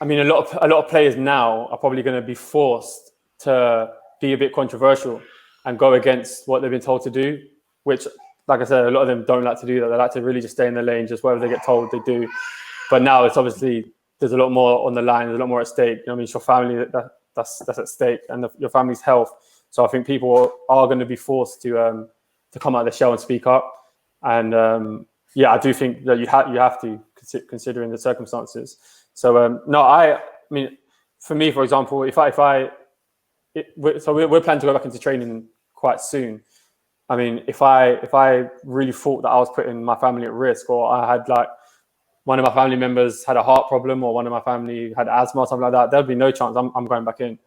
mean, a lot of players now are probably going to be forced to be a bit controversial and go against what they've been told to do, which, like I said, a lot of them don't like to do that. They like to really just stay in their lane, just whatever they get told they do. But now it's obviously there's a lot more on the line. There's a lot more at stake. You know, it's your family that's at stake, and your family's health. So I think people are going to be forced to come out of their shell and speak up. And yeah, I do think that you have to, considering the circumstances. So no, I mean, for me, for example, so we're planning to go back into training quite soon. I mean, if I really thought that I was putting my family at risk, or I had like one of my family members had a heart problem, or one of my family had asthma or something like that, there'd be no chance I'm going back in.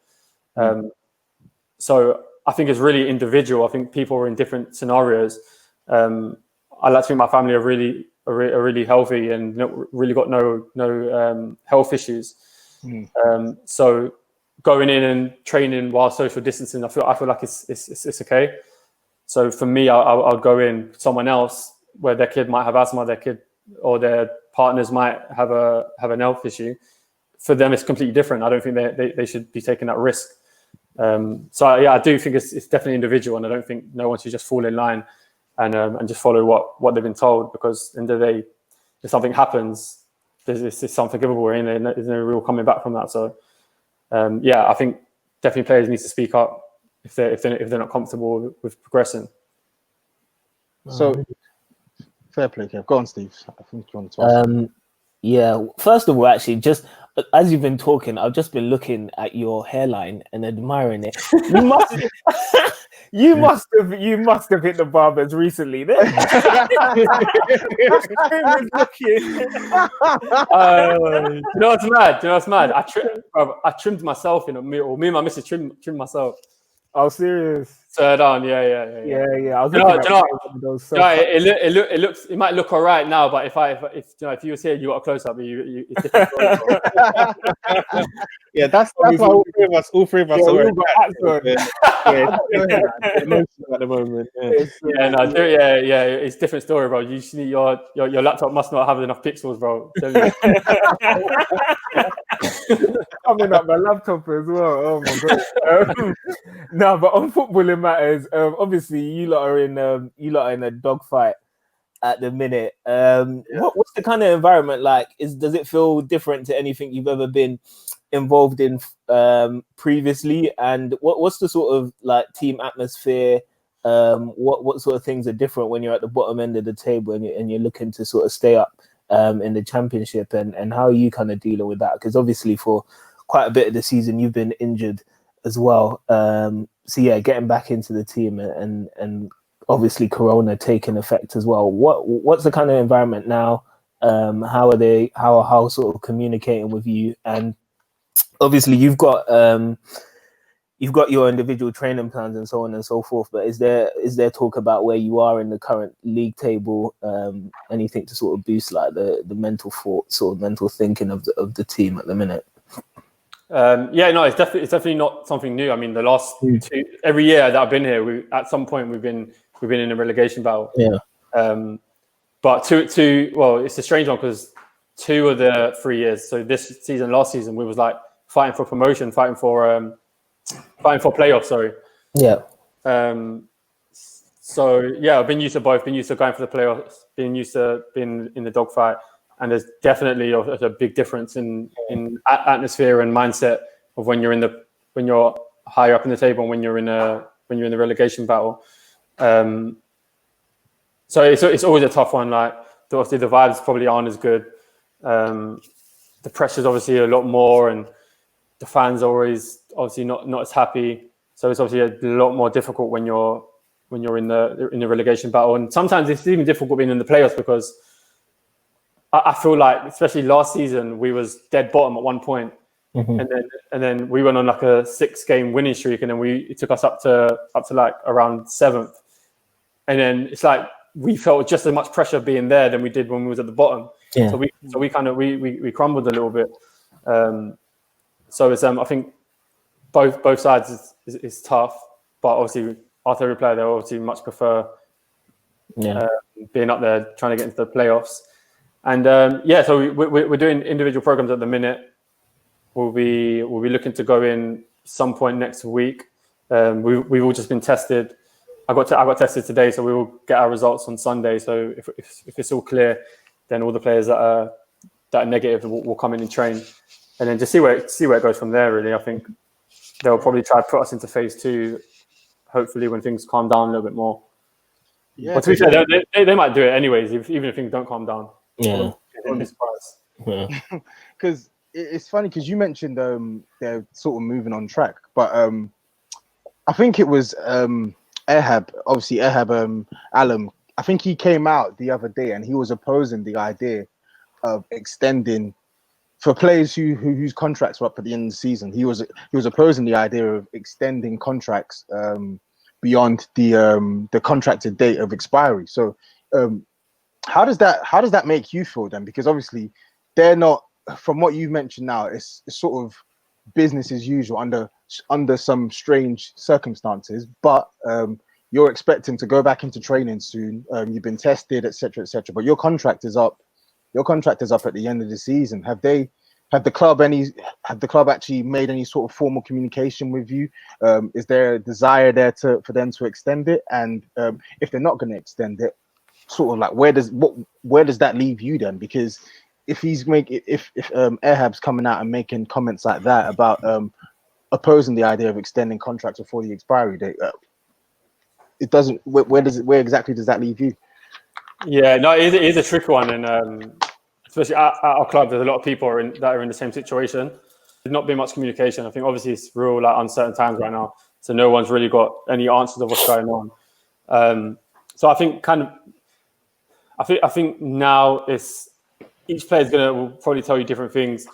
So I think it's really individual. I think people are in different scenarios. I like to think my family are really healthy and really got no health issues. So going in and training while social distancing, I feel like it's okay. So for me, I'll go in. Someone else where their kid might have asthma, their kid or their partners might have an health issue. For them, it's completely different. I don't think they should be taking that risk. So yeah, I do think it's definitely individual, and I don't think no one should just fall in line and just follow what they've been told, because in the end of the day, if something happens, it's unforgivable, and there's no real coming back from that. So yeah, I think definitely players need to speak up if they're not comfortable with progressing. So fair play, Kev. Go on, Steve. I think you wanted to ask. Yeah, first of all, actually, just as you've been talking, I've just been looking at your hairline and admiring it. You must have hit the barbers recently. Then. You know what's mad? I trimmed myself, me and my missus trimmed myself. Oh, serious? So down, yeah. I was looking at it might look all right now, but if you was here, you got a close up. It's different. Yeah, that's why all three of us are wearing hats. At the moment. Yeah, it's a different story, bro. Usually your laptop must not have enough pixels, bro. Coming up my laptop as well. Oh my god. No, but on footballing matters, obviously you lot are in a dogfight at the minute. What's the kind of environment like? Does it feel different to anything you've ever been involved in previously? And what's the sort of like team atmosphere? What sort of things are different when you're at the bottom end of the table and you're looking to sort of stay up in the championship, and how are you kind of dealing with that? Because obviously for quite a bit of the season you've been injured as well. So yeah, getting back into the team and obviously Corona taking effect as well. What's the kind of environment now? How are sort of communicating with you? And obviously you've got your individual training plans and so on and so forth, but is there talk about where you are in the current league table? Anything to sort of boost like the mental thoughts or mental thinking of the team at the minute? Yeah, no, it's definitely not something new. I mean, the last every year that I've been here, at some point we've been in a relegation battle. Yeah. But it's a strange one because 2 of the 3 years. So this season, last season, we was like fighting for promotion, fighting for playoffs. Sorry. Yeah. So yeah, I've been used to both. Been used to going for the playoffs. Been used to being in the dogfight. And there's definitely a big difference in atmosphere and mindset of when you're higher up in the table and when you're in the relegation battle. So it's always a tough one. Like obviously the vibes probably aren't as good. The pressure's obviously a lot more, and the fans are always obviously not as happy. So it's obviously a lot more difficult when you're in the relegation battle. And sometimes it's even difficult being in the playoffs because I feel like, especially last season, we was dead bottom at one point, and then we went on like a 6-game winning streak, and then it took us up to like around 7th, and then it's like we felt just as much pressure being there than we did when we was at the bottom. Yeah. So we kind of we crumbled a little bit. So it's I think both sides is tough, but obviously after every player they obviously much prefer being up there trying to get into the playoffs. And so we're doing individual programs at the minute. We'll be looking to go in some point next week. We've all just been tested. I got tested today, so we will get our results on Sunday. So if it's all clear, then all the players that are negative will come in and train, and then just see where it goes from there. Really, I think they'll probably try to put us into phase 2, hopefully when things calm down a little bit more. Yeah, but to be fair, they might do it anyways, even if things don't calm down. Yeah, I'd be surprised. Yeah, because it's funny because you mentioned they're sort of moving on track, but I think it was Ahab, Allam. I think he came out the other day and he was opposing the idea of extending for players whose contracts were up at the end of the season. He was opposing the idea of extending contracts beyond the contracted date of expiry. So how does that make you feel then? Because obviously they're not, from what you mentioned now, it's sort of business as usual under some strange circumstances, but you're expecting to go back into training soon. You've been tested, etc., but your contract is up. Your contract is up at the end of the season. Have the club actually made any sort of formal communication with you? Is there a desire there for them to extend it? And if they're not going to extend it, sort of like where does that leave you then? Because if Ahab's coming out and making comments like that about opposing the idea of extending contracts before the expiry date, it doesn't. Where exactly does that leave you? Yeah, no, it is a tricky one, and especially at our club, there's a lot of people that are in the same situation. There's not been much communication. I think obviously it's real uncertain times right now, so no one's really got any answers of what's going on. So I think I think now it's each player's will probably tell you different things.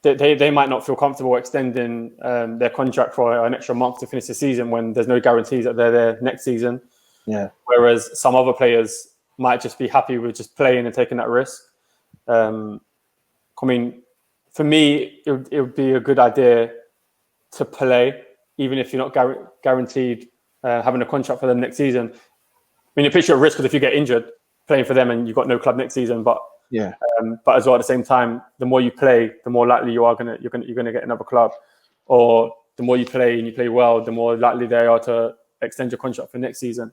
They might not feel comfortable extending their contract for an extra month to finish the season when there's no guarantees that they're there next season. Yeah. Whereas some other players might just be happy with just playing and taking that risk. I mean, for me, it would be a good idea to play, even if you're not guaranteed having a contract for them next season. I mean, you picture a risk because if you get injured playing for them and you've got no club next season, but as well at the same time, the more you play, the more likely you're gonna get another club, or the more you play and you play well, the more likely they are to extend your contract for next season.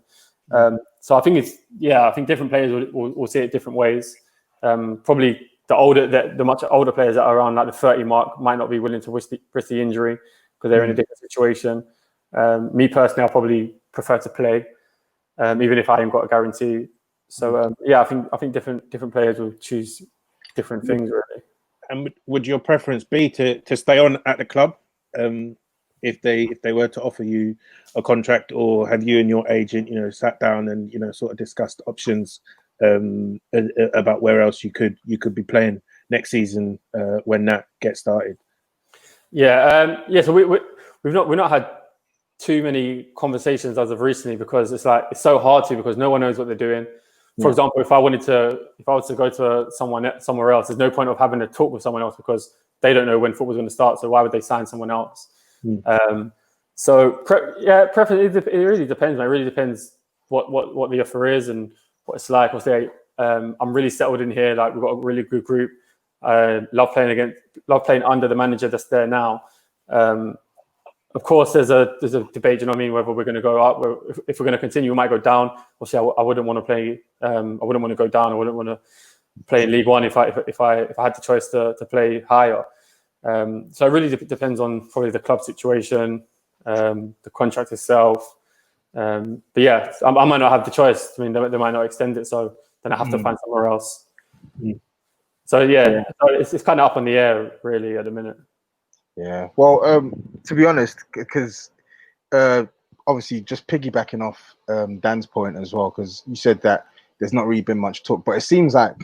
So I think I think different players will see it different ways. Probably the much older players that are around like the 30 mark might not be willing to risk the injury because they're in a different situation. Me personally, I probably prefer to play, even if I haven't got a guarantee. So I think different players will choose different things really. And would your preference be to stay on at the club if they were to offer you a contract, or have you and your agent sat down and sort of discussed options about where else you could be playing next season when that gets started? So we've not had too many conversations as of recently because it's so hard because no one knows what they're doing. For example, if I was to go to somewhere else, there's no point of having a talk with someone else because they don't know when football's going to start. So why would they sign someone else? Preference. It really depends. It really depends what the offer is and what it's like. I'm really settled in here. Like we've got a really good group. Love playing under the manager that's there now. Of course, there's a debate. You know what I mean? Whether we're going to go up, if we're going to continue, we might go down. Obviously, I wouldn't want to play. I wouldn't want to go down. I wouldn't want to play in League One if I had the choice to play higher. So it really depends on probably the club situation, the contract itself. But I might not have the choice. I mean, they might not extend it, so then I have to find somewhere else. So it's kind of up in the air really at the minute. Yeah. Well, to be honest, because obviously just piggybacking off Dan's point as well, because you said that there's not really been much talk, but it seems like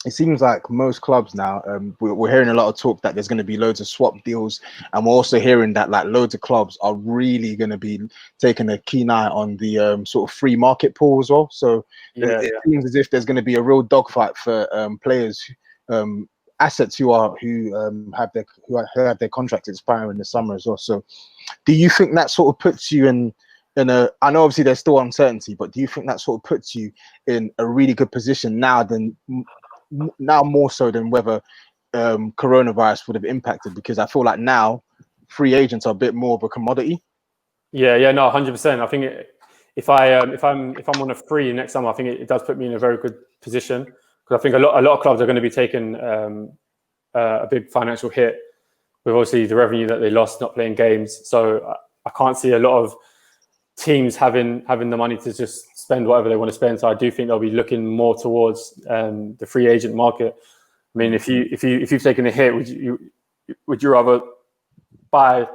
it seems like most clubs now, we're hearing a lot of talk that there's going to be loads of swap deals, and we're also hearing that like loads of clubs are really going to be taking a keen eye on the sort of free market pool as well. So it seems as if there's going to be a real dogfight for players, assets who have their contracts expiring in the summer as well. So, do you think that sort of puts you in a? I know obviously there's still uncertainty, but do you think that sort of puts you in a really good position now more so than whether coronavirus would have impacted? Because I feel like now free agents are a bit more of a commodity. Yeah, no, 100%. I think if I'm on a free next summer, I think it does put me in a very good position, because I think a lot of clubs are going to be taking a big financial hit with obviously the revenue that they lost not playing games. So I can't see a lot of teams having the money to just spend whatever they want to spend. So I do think they'll be looking more towards the free agent market. I mean, if you've taken a hit, would you rather buy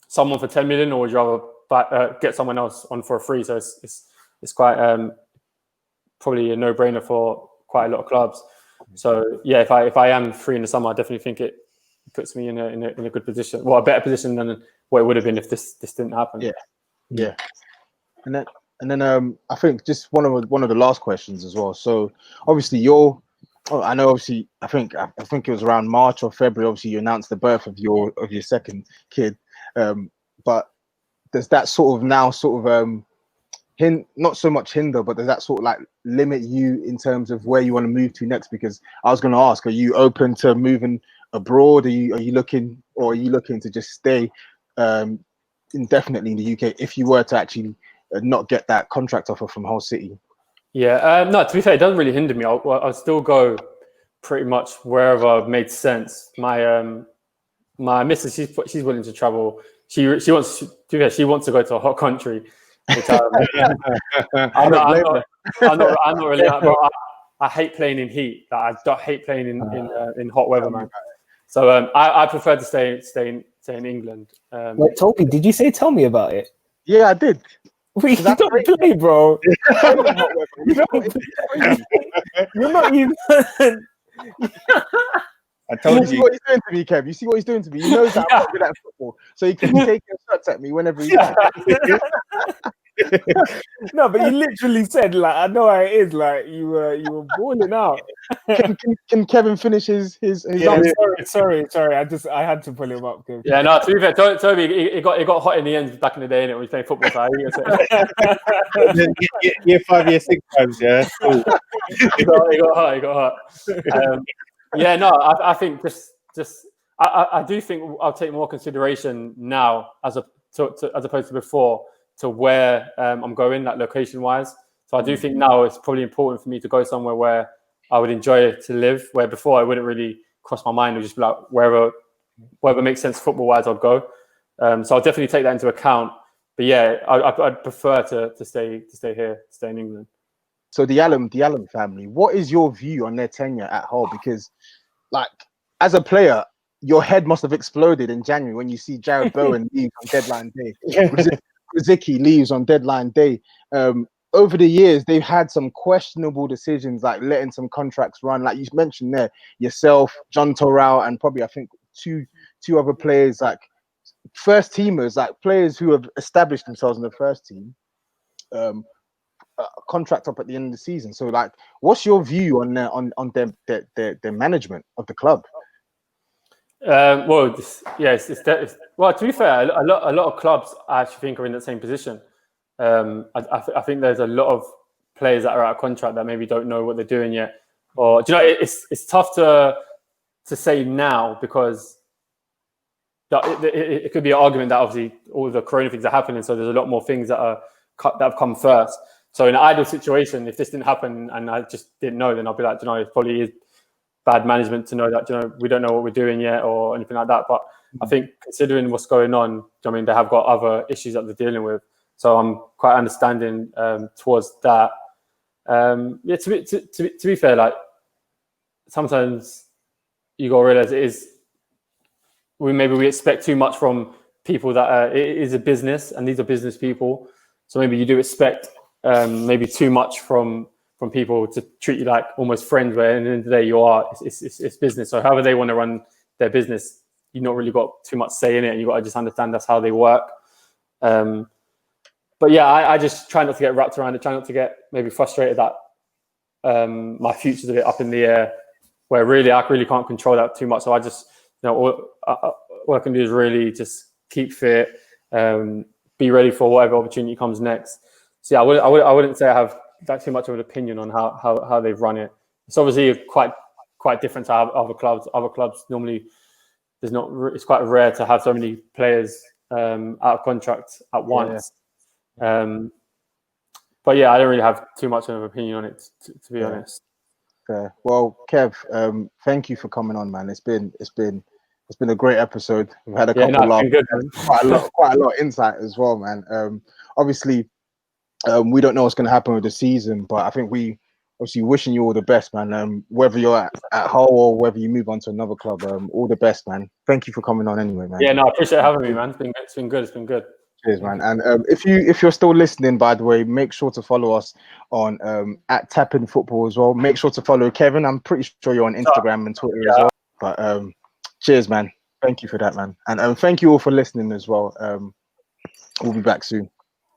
someone for 10 million, or would you rather get someone else on for a free? So it's quite probably a no-brainer for quite a lot of clubs. So yeah, if I am free in the summer, I definitely think it puts me in a good position, well, a better position than what it would have been if this didn't happen. Yeah. And then I think just one of the last questions as well. So obviously I know obviously I think it was around March or February. Obviously you announced the birth of your second kid, but does that sort of now not so much hinder, but does that sort of like limit you in terms of where you want to move to next? Because I was going to ask, are you open to moving abroad? Are you looking to just stay indefinitely in the UK if you were to actually not get that contract offer from Hull City? Yeah, no, to be fair, it doesn't really hinder me. I'll still go pretty much wherever made sense. My missus, she's willing to travel. She wants to go to a hot country. Which I'm not really. I hate playing in heat. I hate playing in hot weather, man. So I prefer to stay in England. Wait, Tobi, did you say tell me about it? Yeah, I did. You don't play, bro. You're not even. I told you. See what he's doing to me, Kev. You see what he's doing to me. He knows that I'm not good at football, so he can take shots at me whenever he can. No, but you literally said, like, I know how it is. Like, you were balling out. Can Kevin finish his? Yeah, sorry. I had to pull him up. Kev. Yeah, no. To be fair, Tobi, it got hot in the end back in the day, and it was playing football. So year 5, year 6 times, yeah. It got hot. Yeah, no. I think I do think I'll take more consideration now as opposed to before, to where I'm going, like location-wise. So I do think now it's probably important for me to go somewhere where I would enjoy to live, where before I wouldn't really cross my mind. It would just be like wherever makes sense football-wise, I'd go. So I'll definitely take that into account. But yeah, I'd prefer to stay here, stay in England. So the Allam family, what is your view on their tenure at Hull? Because, like, as a player, your head must have exploded in January when you see Jared Bowen leave on deadline day. Zicki leaves on deadline day. Over the years, they've had some questionable decisions, like letting some contracts run. Like you mentioned there, yourself, John Torrell, and probably I think two other players, like first teamers, like players who have established themselves in the first team. Contract up at the end of the season. So, like, what's your view on their management of the club? Well, to be fair, a lot of clubs I actually think are in the same position. I think there's a lot of players that are out of contract that maybe don't know what they're doing yet, or do you know, it's tough to say now, because it could be an argument that obviously all the corona things are happening, so there's a lot more things that have come first. So in an ideal situation, if this didn't happen and I just didn't know, then I'll be like, you know, it probably is bad management to know that, you know, we don't know what we're doing yet or anything like that. But I think considering what's going on, I mean, they have got other issues that they're dealing with. So I'm quite understanding towards that. Yeah, to be fair, like sometimes you got to realize we expect too much from people that it is a business, and these are business people. So maybe you do expect maybe too much from from people to treat you like almost friends, where at the end of the day you are. It's business. So however they want to run their business, you've not really got too much say in it, and you've got to just understand that's how they work. But yeah, I just try not to get wrapped around it. Try not to get maybe frustrated that my future's a bit up in the air, where really I really can't control that too much. So I just, all I can do is really just keep fit, be ready for whatever opportunity comes next. So yeah, I wouldn't say I have that too much of an opinion on how they've run it. It's obviously quite different to other clubs. Other clubs normally it's quite rare to have so many players out of contract at once. Yeah. But yeah, I don't really have too much of an opinion on it, to be honest. Okay. Well, Kev, thank you for coming on, man. It's been a great episode. We've had a couple of laughs, quite a lot of insight as well, man. Obviously, we don't know what's going to happen with the season, but I think we obviously wishing you all the best, man. Whether you're at Hull or whether you move on to another club, all the best, man. Thank you for coming on anyway, man. Yeah, no, I appreciate having me, man. It's been good. Cheers, man. And if you're still listening, by the way, make sure to follow us on at TapIn Football as well. Make sure to follow Kevin. I'm pretty sure you're on Instagram and Twitter as well. But cheers, man. Thank you for that, man. And thank you all for listening as well. We'll be back soon.